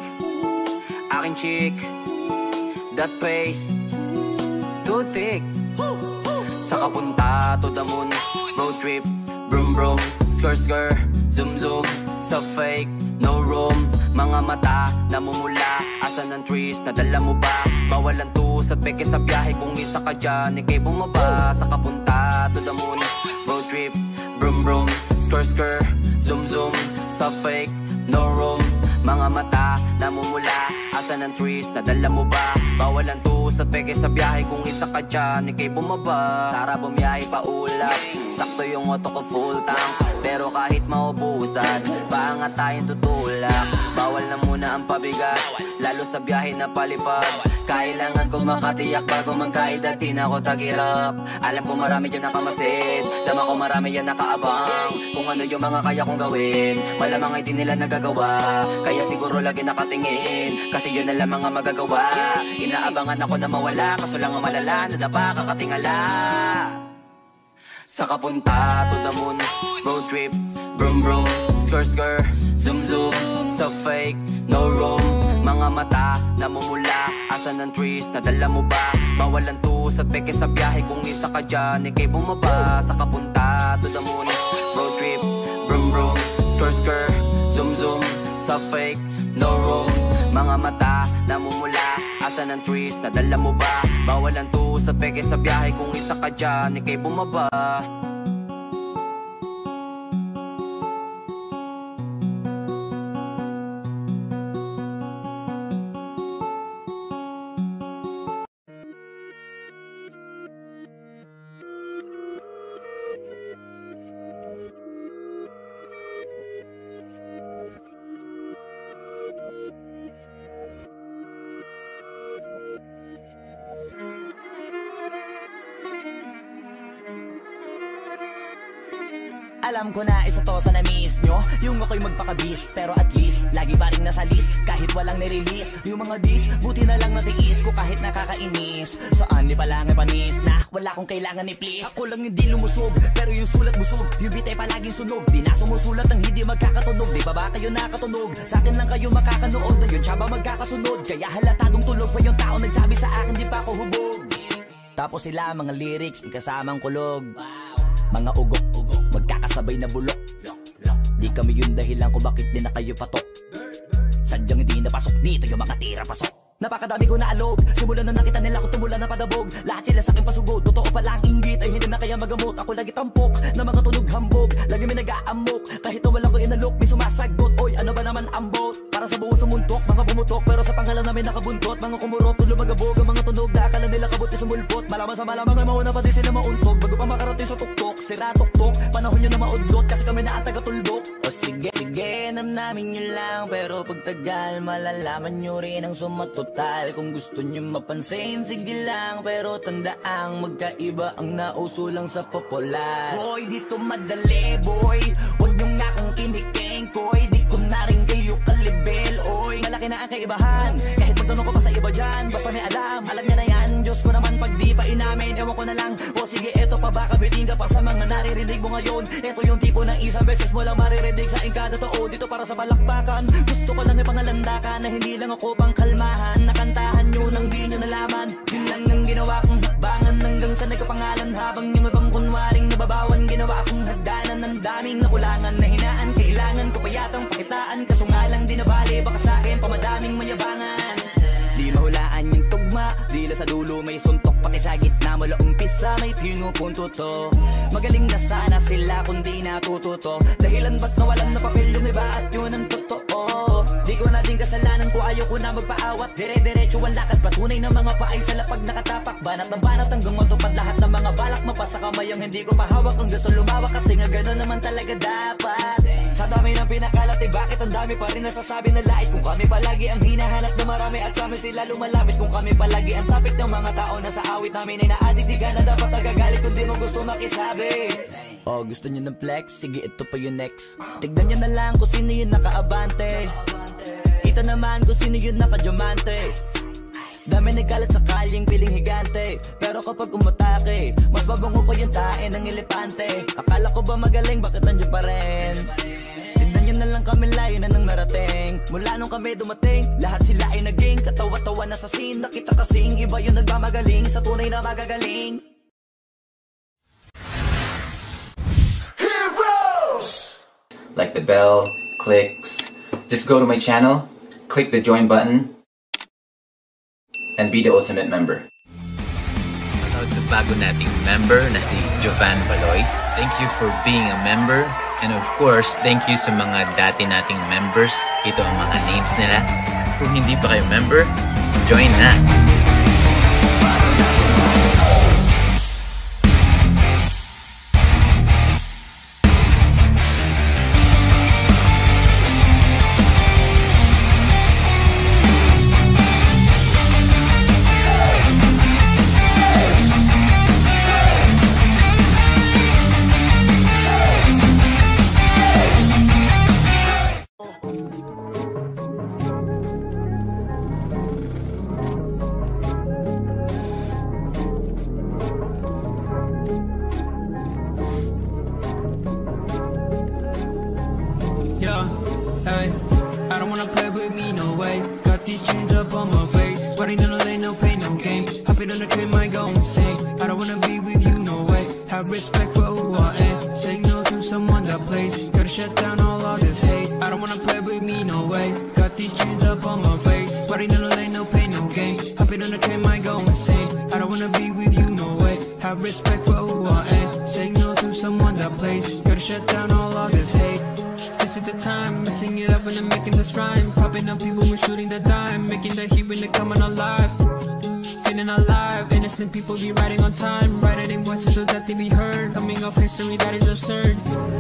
A: aking chick, that paste, too thick. Saka punta to the moon, road trip, brum brum, skr skr, zoom zoom, sa fake, no room. Mga mata, namumula, asan ang trees, nadala mo ba? Bawal ang tus at peke sa biyahe, kung isa ka dyan, ikay bumaba. Saka punta to the moon, road trip, brum brum, skr skr, zoom zoom, sa fake, no room. Mga mata, namumula, asan ang trees, nadala mo ba? Bawal ang tus at peke sa biyahe, kung isa ka dyan, ikay bumaba. Tara bumiyahe pa ulap, sakto yung auto ko full tank. Pero kahit maubusan, paangat tayong tutulak. Bawal na muna ang pabigat, lalo sa biyahe na palipad. Kailangan ko makatiyak bago magkaedad, di na ako tagirap. Alam ko marami dyan nakamasid, dama ko marami yan nakaabang. Kung ano yung mga kaya kong gawin, malamang ay di nila nagagawa. Kaya siguro lagi nakatingin, kasi yun na lang mga magagawa. Inaabangan ako na mawala, kaso lang ang malala, nadapa kakatingala. Saka punta to the moon, road trip, brum brum, skr skr, zoom zoom, sa fake, no room. Mga mata, namumula, asan ang trees, nadala mo ba? Bawal ang tus at peke sa biyahe, kung isa ka dyan, ikay bumaba. Saka punta to the moon, road trip, brum brum, skr skr, zoom zoom, sa fake, no room. Mga mata, namumula, asan ang trees, nadala mo ba? Bawal ang tus at peke sa biyahe, kung isa ka dyan, ikay bumaba.
D: Alam ko na isa to sa na-miss nyo, yung ako'y magpakabis, pero at least lagi pa rin nasa list, kahit walang nirelease. Yung mga dis, buti na lang natiis ko kahit nakakainis. Saan ni palang ay panis na wala kong kailangan ni please. Ako lang hindi lumusog, pero yung sulat busog, yung bitay palaging sunog. Di na sumusulat ang hindi magkakatunog, di ba ba kayo nakatunog? Sa akin lang kayo makakanood, na yun siya ba magkakasunod? Kaya halatadong tulog pa yung tao nagsabi sa akin di pa ako hubog. Tapos sila mga lyrics, may kasamang kulog, mga ugok-ugok, magkakasabay na bulok. Di kami yung dahilan kung bakit di na kayo patok. Sadyang hindi napasok dito yung mga tira pasok. Napakadami ko na alog, simulan na nakita nila ko tumula na padabog. Lahat sila sa akin pasugod, totoo pala ang inggit ay hindi na kaya magamot. Ako lagi tampok, na mga tunog hambog, lagi may nag-aamok. Kahit na wala ko inalok, may sumasagot. Oy, ano ba naman ang bot? Para sa buong sumuntok, mga bumutok, pero sa pangalan namin nakabuntot. Mga kumurot, tulo magabog, ang mga tunog na akala nila kabuti sumulpot. Malaman sa malamang ay mauna pa din sila mauntog, bago pa makarating sa tuktok, sira tuktok. Panahon nyo na maudlot, kasi kami na ang taga-tuldok. O sige, sige, namnamin nyo lang, pero pagtagal malalaman nyo rin ang sumatotal. Kung gusto nyo mapansin, sige lang, pero tandaang magkaiba ang nauso lang sa popular. Boy, dito madali, boy, huwag nyo nga kong kiniking, koy. Di ko na rin kayo kalibel, oy. Malaki na ang kaibahan, kahit magtanong ko pa sa iba dyan, basta may alam niya na yan. Diyos ko naman pag di pa inamin, ewan ko na lang. O sige, eto pa baka biting ka pa sa mga naririnig mo ngayon. Eto yung tipo ng isang beses mo lang maririnig sa ingkada tao. Dito para sa balakbakan, gusto ko lang ipangalandakan na hindi lang ako pang kalmahan. Nakantahan nyo nang di nyo nalaman, yun lang ang ginawa kong hakbangan. Hanggang sa nagkapangalan habang yung ibang kunwaring nababawan. Ginawa akong hagdanan ng daming nakulangan na hinaan. Kailangan ko pa yatang pakitaan, kaso nga lang di nabali. Baka sa'kin pamadaming mayabangan. Di mahulaan yung tugma, dila sa dulo may suntok pa Pati sa gitna mula umpisa may pinupunto to. Magaling na sana sila kundi natututo. Dahilan ba't nawalan na papel yung iba at yun ang totoo. Di ko na din kasalanan ko, ayaw ko na magpaawat. Dire-diretso ang lakad, patunay ng mga paay sa lapag nakatapak. Banat ng banat hanggang matupad lahat ng mga balak. Mapasa kamay ang hindi ko pahawak. Ang gusto lumawak kasi nga gano'n naman talaga dapat. Sa dami ng pinakalat eh bakit ang dami pa rin nasasabi na lait. Kung kami palagi ang hinahanap na marami at sa amin sila lumalapit. Kung kami palagi ang topic ng mga tao na sa awit namin ay na-addict. Di ka na dapat nagagalit kung di mo gusto makisabi. Oh, gusto nyo ng flex? Sige, ito pa yung next. Tignan nyo na lang kung sino yung nakaabante. Kita naman kung sino yung nakadiamante. Dami nagkalat sa kalyeng piling higante. Pero kapag umatake, mas babango pa yung tae ng elepante. Akala ko ba magaling, bakit nandiyan pa rin? Tignan nyo na lang kami, layo na nang narating. Mula nung kami dumating, lahat sila ay naging katawa-tawa na sa scene. Nakita kasing iba yung nagmamagaling sa tunay na magagaling.
J: Like the bell, clicks. Just go to my channel, click the join button, and be the ultimate member.
K: Shoutout sa bago nating member na si Jovan Balois. Thank you for being a member. And of course, thank you sa mga dati nating members. Ito ang mga names nila. Kung hindi pa kayo member, join na!
L: Yeah, hey, I don't wanna play with me, no way. Got these chains up on my face. Sweating in the lane, no pain, no game. Hopping on the train, might go insane. I don't wanna be with you, no way. Have respect for who I am. Say no to someone that plays. Gotta shut down all of this hate. I don't wanna play with me, no way. Got these chains up on my face. Sweating in the lane, no pain, no game. Hopping on the train, might go insane. I don't wanna be with you, no way. Have respect for who I am. Say no to someone that plays. Gotta shut down all of this hate. This is the time, messing it up when I'm making this rhyme. Popping up people when shooting the dime. Making the heat when they're coming alive. Feeling alive, innocent people be riding on time. Writing in voices so that they be heard. Coming off history that is absurd.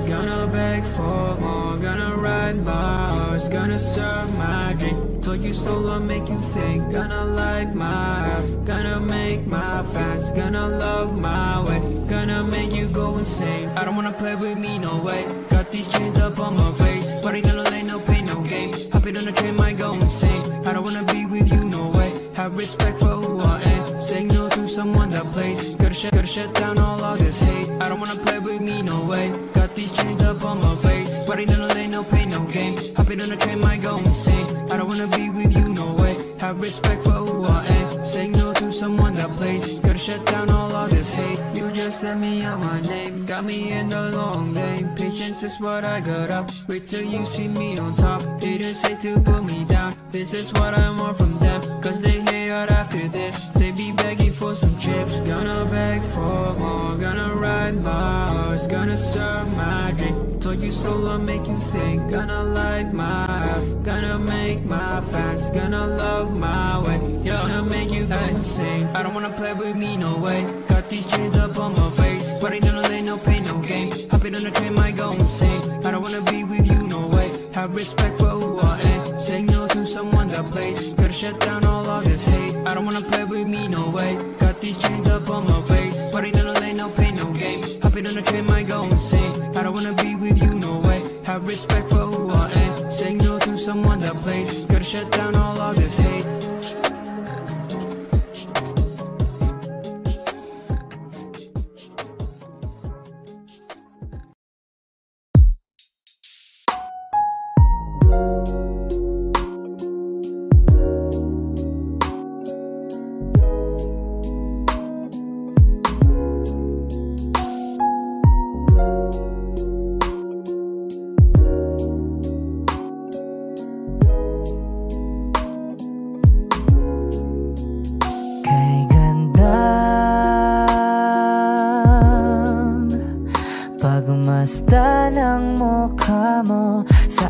L: Gonna beg for more, gonna ride my horse. Gonna serve my drink. Told you so, I'll make you think. Gonna light my up, gonna make my fans. Gonna love my way, gonna make you go insane. I don't wanna play with me, no way. Got these chains up on my face. Sweating in the lane, no pain, no game. Hopping on the train, might go insane. I don't wanna be with you, no way. Have respect for who I am. Saying no to someone that plays. Gotta shut down all of this hate. I don't wanna play with me, no way. Got these chains up on my face. Sweating in the lane, no pain, no game. Hopping on the train, might go insane. I don't wanna be with you, no way. Have respect for who I am. Saying no to someone that plays. Gotta shut down all of this hate. You just sent me out my name. Got me in the long lane. Patience is what I got up. Wait till you see me on top. Haters hate to put me down. This is what I want from them. Cause they hate out after this. They be begging for some chips. Gonna beg for more. Gonna ride my horse. Gonna serve my drink. Told you so, I'll make you think. Gonna light my up. Gonna make my fans. Gonna love my way. Gonna make you go insane. I don't wanna play with me, no way. Got these chains up on my face. Sweating in the lane, no pain, no game. Hopping on the train, might go insane. I don't wanna be with you, no way. Have respect for who I am. Saying no to someone that plays. Gotta shut down all of this hate. I don't wanna play with me, no way. Got these chains up on my face. Sweating in the lane, no pain, no game. Hopping on the train, might go insane. I don't wanna be with you, no way. Have respect for who I am. Saying no to someone that plays. Gotta shut down all of this hate.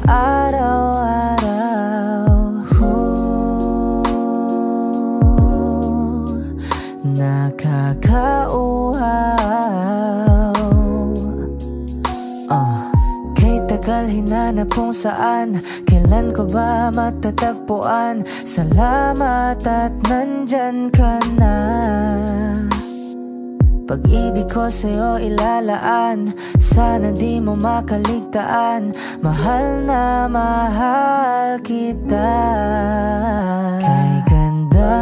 F: araw-araw. Nakakauhaw. Kay tagal hinanap kung saan, kailan ko ba matatagpuan? Salamat at nandyan ka na. Pag-ibig ko sa'yo ilalaan, sana di mo makaligtaan. Mahal na mahal kita. Kay ganda,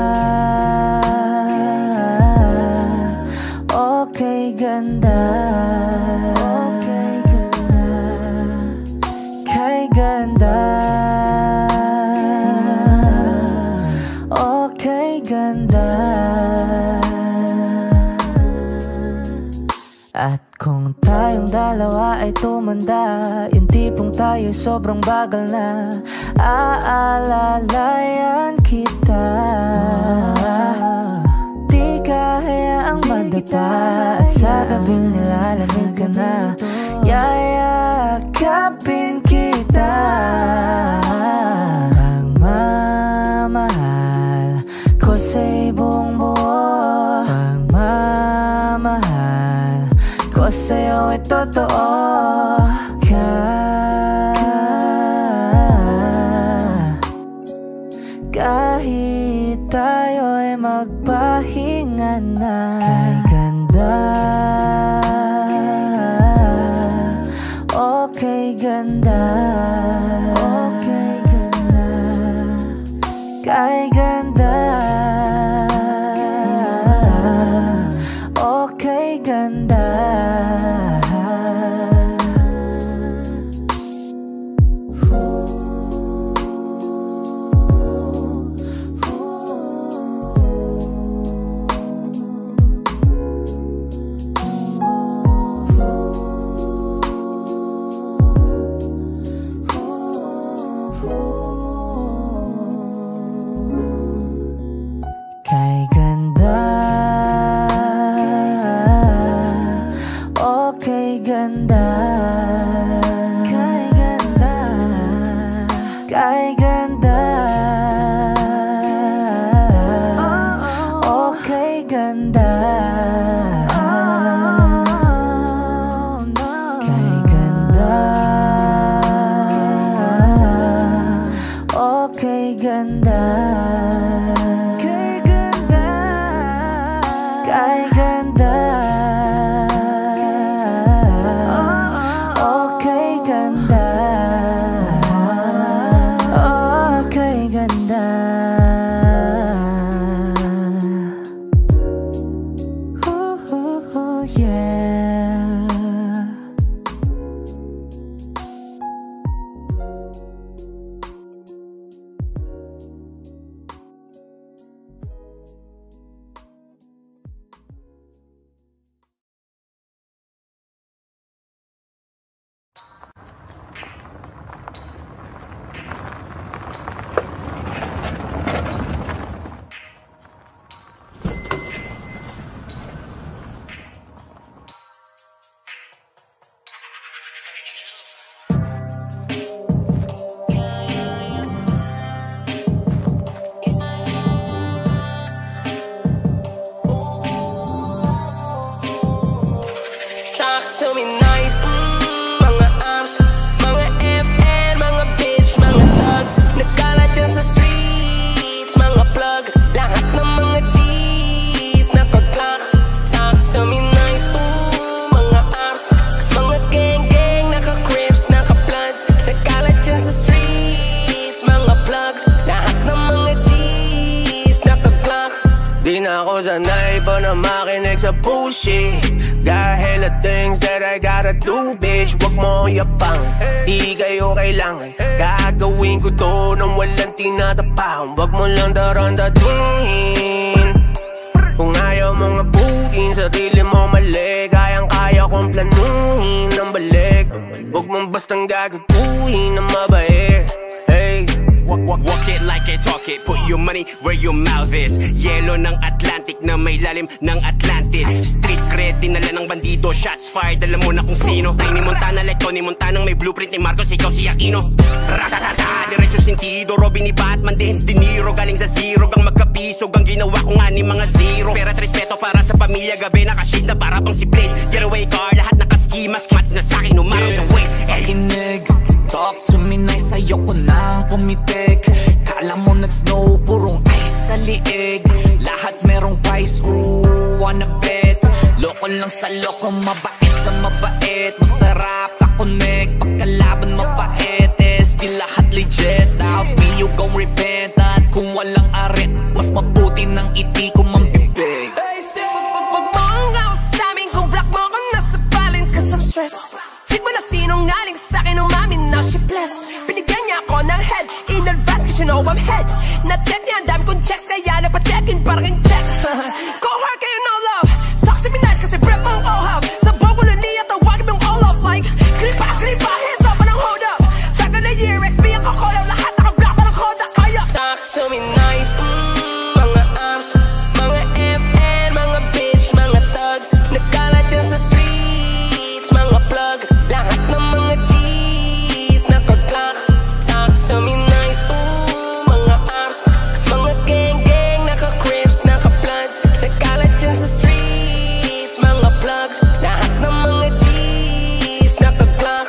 F: okay ganda, okay ganda. Kay ganda, okay ganda. At kung tayong dalawa ay tumanda, yung tipong tayo sobrang bagal na, aalalayan kita. Di ka hayaang madapa, at sa gabing nilalamig ka na, yayakapin kita. Pagmamahal ko sa'y buong buo, pagmamahal ko sa'yo ay totoo. Kahit tayo ay magpahinga na. Kay ganda, okay ganda, okay ganda. Kay ganda, okay ganda. Kay ganda, okay ganda, kay ganda, kay ganda, okay ganda, kay ganda, okay ganda. Kay ganda, okay ganda, okay ganda. Ooh, yeah.
M: Talk to me nice, mga amps, mga FN, mga bitch, mga thugs. Nagkalat yan sa streets, mga plug. Lahat ng mga G's na pag-clock. Talk to me nice, mga amps, mga gang-gang, naka-crips, naka-bloods. Nagkalat yan sa streets, mga plug. Lahat ng mga G's na pag-clock.
N: Di na ako sanay pa na makinig sa bullshit. Got hella things that I gotta do, bitch. Wag mo yapang, di kayo kailangan. Gagawin ko to nang walang tinatapahan. Wag mo lang darandatuhin. Kung ayaw mong abutin, sarili mo mali. Kayang-kaya kong planuhin ng balik. Wag mong bastang gagaguhin ng mabait. Hey, Walk it like I talk it, put your money where your mouth is. Yelo ng Atlantic na may lalim ng Atlantis. Street cred, dinala ng bandido, shots fired, alam mo na kung sino. Tiny Montana like Tony Montana, may blueprint ni Marcos, ikaw si Aquino. Ratatata, diretso sentido, Robin ni Batman, Dance De Niro. Galing sa zero, gang magkapisog, ang ginawa ko nga ni mga zero. Pera at respeto para sa pamilya, gabi nakashades na para pang si Blade. Getaway car, lahat nakaski, mas mat na sa'kin, umaraw sa way.
O: Pakinig, talk to me nice, ayoko nang pumitik. Kala mo nag-snow, purong ice sa liig. Lahat merong price, ooh, wanna bet. Loko lang sa loko, mabait sa mabait. Masarap ka-connect, pagkalaban mapait. SB lahat legit, out me you gon' repent. At kung walang arit, mas mabuti ng iti ko mambibig.
M: Pag mo ang ako sa'min, kung black mo kang nasa balin, cause I'm stressed. Check mo na sinungaling sa'kin, umamin na she blessed. Binigyan niya ako ng head, in advance cause you know I'm head. Na-check niya, ang dami kong checks, kaya nagpa-check-in parang yung check. Go hard kayo no love, talk to me nice kasi breath mong ohab. Sa bogo na niya, tawagin mong all off like klipa, hands up, anong hold up. Track of the year, XP ang kakolab, lahat naka-black, parang Kodak, kaya.
N: Talk to me nice, mga arms, mga FN, mga bitch, mga thugs. Nagkalat yan sa streets, mga plug. Lahat ng mga G's, naka-clock. Talk to me nice, mga arms, mga gang-gang, naka-crips, naka-bloods. Nagkalat yan sa streets, mga plug. Lahat ng mga G's, naka-clock.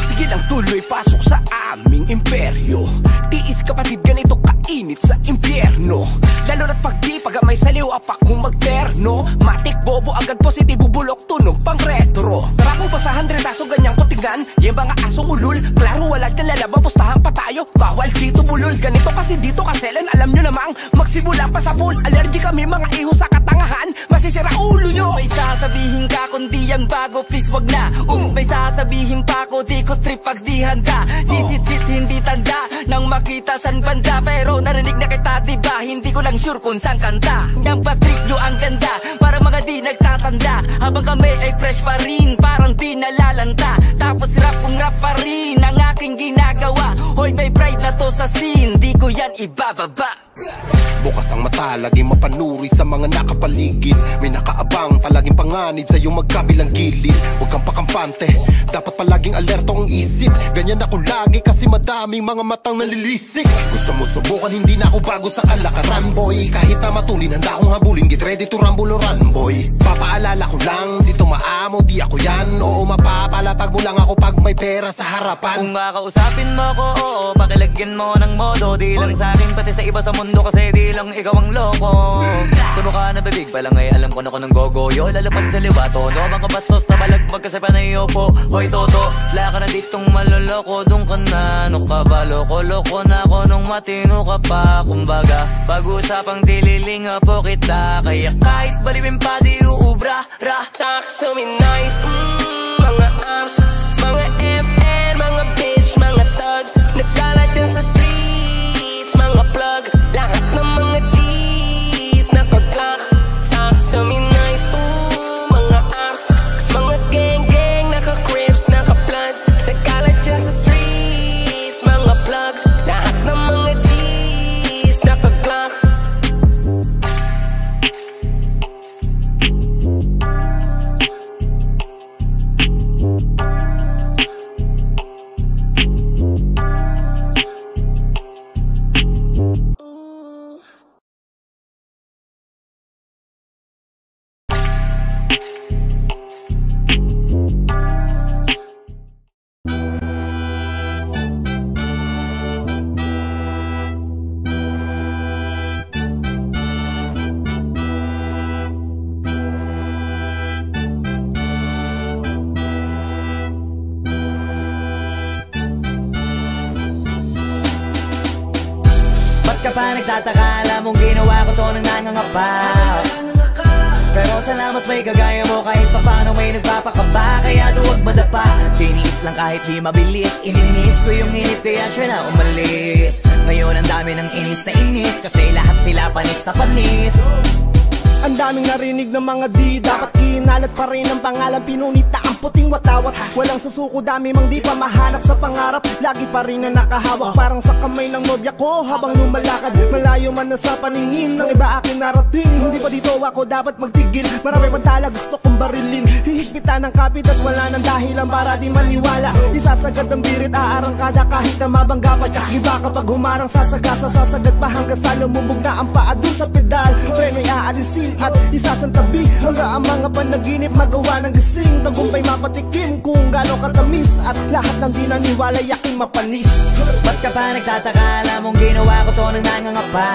P: Sige lang tuloy, pasok sa aming imperyo. Tiis kapatid, ganito kainit sa impyerno. Lalo na't pag di pagamay sa liw, apak kung magterno. Matik bobo, agad positibo, bulok, tunog, pang retro. Tara kung pa sa 100 aso, ganyang kutingan. Yung mga asong ulul, klaro wala dyan lalabang, pustahan pa tayo. Bawal dito bulol, ganito kasi dito kaselan. Alam nyo namang, magsimula pa sa pool. Allergy kami mga iho sa katangahan, masisira ulo nyo.
O: May sasabihin ka kundi yan bago, please wag na. Oops, may sasabihin pa ko, di ko trip pag di handa. Sisit-sit hindi tanda, nang makita san banda. Pero narinig na kita diba, hindi ko lang sure kung saan kanta. Yang patrip nyo ang ganda, para mga di nagtatanda. Habang kami ay fresh pa rin, parang di nalalanta. Tapos rap kung rap pa rin, ang aking ginagawa. Hoy may pride na to sa scene, di ko yan ibababa.
Q: Bukas ang mata, laging mapanuri sa mga nakapaligid. May nakaabang, palaging panganid sa iyong magkabilang gilid. Huwag kang pakampante, dapat palaging alerto ang isip. Ganyan ako lagi kasi madaming mga matang nalilisik. Gusto mo subukan, hindi na ako bago sa kalakaran, boy. Kahit na matulin, handa akong habulin, get ready to rumble or run, boy. Papaalala ko lang, dito maamo, di ako yan. Oo, mapapalatag mo lang ako pag may pera sa harapan.
D: Kung kakausapin mo ko, oo, pakilagyan mo ng modo. Di lang sa akin, pati sa iba sa mundo, kasi di lang ikaw ang loko. Suno ka na bibig pa lang ay alam ko na ko ng gogoyo. Lalapad sa liwato, no mga bastos na malagbag kasi panayo po. Hoy toto, wala ka na ditong maloloko. Doon ka na, ano ka ba, loko-loko na ako nung matino ka pa. Kumbaga, pag-usapang dililinga po kita. Kaya kahit balibin pa di uubra, ra.
N: Talk to me nice, mga arms, mga FN, mga bitch, mga thugs. Nagkalat yan sa streets, mga plug. Lahat ng mga G's, naka-clock. Talk to me nice, mga arms, mga gang-gang, naka-crips, naka-bloods. Nagkalat yan sa streets, mga plug. Lahat ng mga G's, naka-clock.
D: Ka pa nagtataka, alam mong ginawa ko to nang nangangapa. Pero salamat may kagaya mo, kahit pa paano may nagpapakaba. Kaya duwag madapa, tiniis lang kahit di mabilis. Ininis ko yung init kaya siya na umalis. Ngayon ang dami ng inis na inis, kasi lahat sila panis na panis.
R: Ang daming narinig ng mga di dapat kinalat pa rin ang pangalan. Pinunit na ang puting watawat. Walang susuko, dami mang di pa mahanap sa pangarap. Lagi pa rin na nakahawak parang sa kamay ng nobya ko habang lumalakad. Malayo man na sa paningin ng iba aking narating. Hindi pa dito ako dapat magtigil. Marami pang tala gusto kong barilin. Hihigpitan ng kapit at wala nang dahilan para di maniwala. Isasagad ang birit, aarangkada kahit na mabangga pa. Iba kapag humarang sasagasa, sasagad pa hanggang sa lumubog na ang paa dun sa pedal. Preno'y aalisin at isasantabi hanggang ang mga panaginip magawa ng gising. Tagumpay mapatikim kung gano'ng katamis at lahat ng di naniwala yaking mapanis.
D: Ba't ka pa nagtataka? Alam mong ginawa ko to nang nangangapa.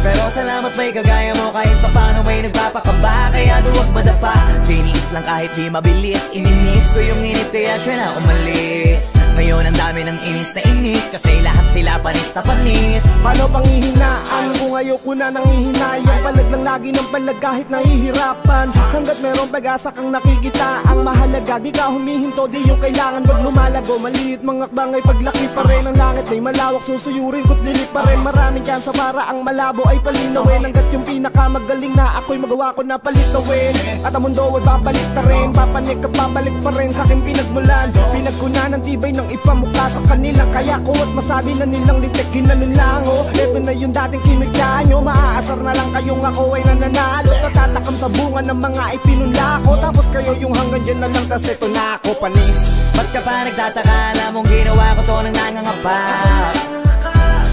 D: Pero salamat may kagaya mo kahit papano may nagpapakaba. Kaya duwag madapa, tiniis lang kahit di mabilis. Ininis ko yung inip kaya siya na umalis. Ngayon ang dami ng inis na inis kasi lahat sila panis na panis.
R: Paano panghihinaan kung ayoko na nangihinayang? Palag lang lagi ng palag kahit nahihirapan. Hanggat merong pag-asa kang nakikita ang mahalaga. Di ka humihinto, di yung kailangan wag lumalago. Maliit mga akbangay paglaki pa rin ang langit ay malawak. Susuyurin ko't dilit pa rin. Maraming kansa para ang malabo ay palinawin. Hanggat yung pinakamagaling na ako'y magawa ko na palitawin. At ang mundo ay babalik ta rin. Papanik at babalik pa rin sa aking pinagmulan. Pinagkunan ng tibay ng ipamukha sa kanila. Kaya ko at masabi na nilang lintik ginanun lang. Ito na yung dating kinagya nyo. Maaasar na lang kayong ako ay nananalo. Tatatakam sa bunga ng mga ipinula ko. Tapos kayo yung hanggang dyan na lang. Tas ito na ako panis.
D: Ba't ka pa nagtataka? Alam mong ginawa ko to nang nangangapa.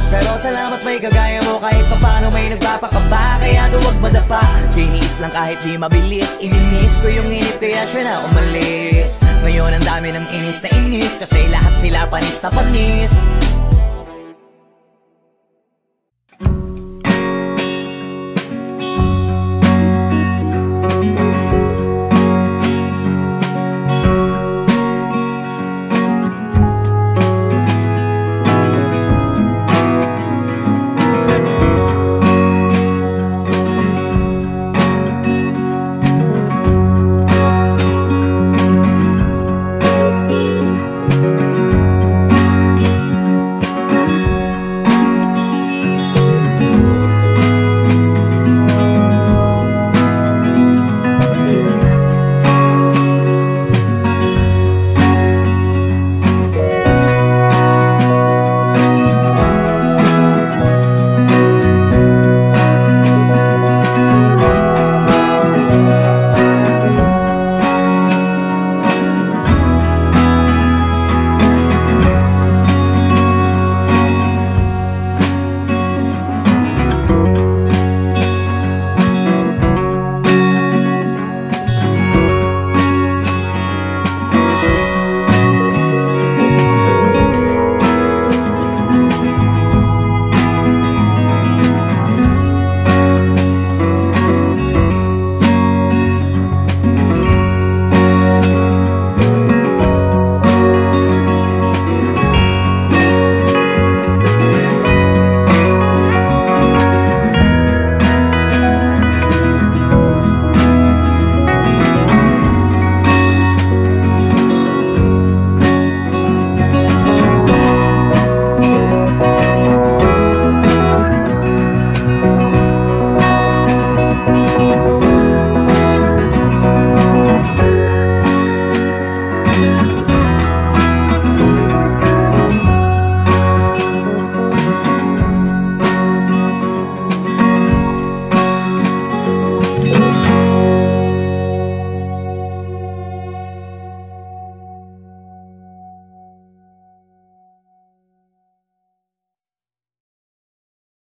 D: Pero salamat may kagaya mo kahit papano may nagpapakaba. Kaya duwag madapa, tiniis lang kahit di mabilis. Ininis ko yung inip kaya siya na umalis. Ngayon ang dami ng inis na inis kasi lahat sila panis na panis.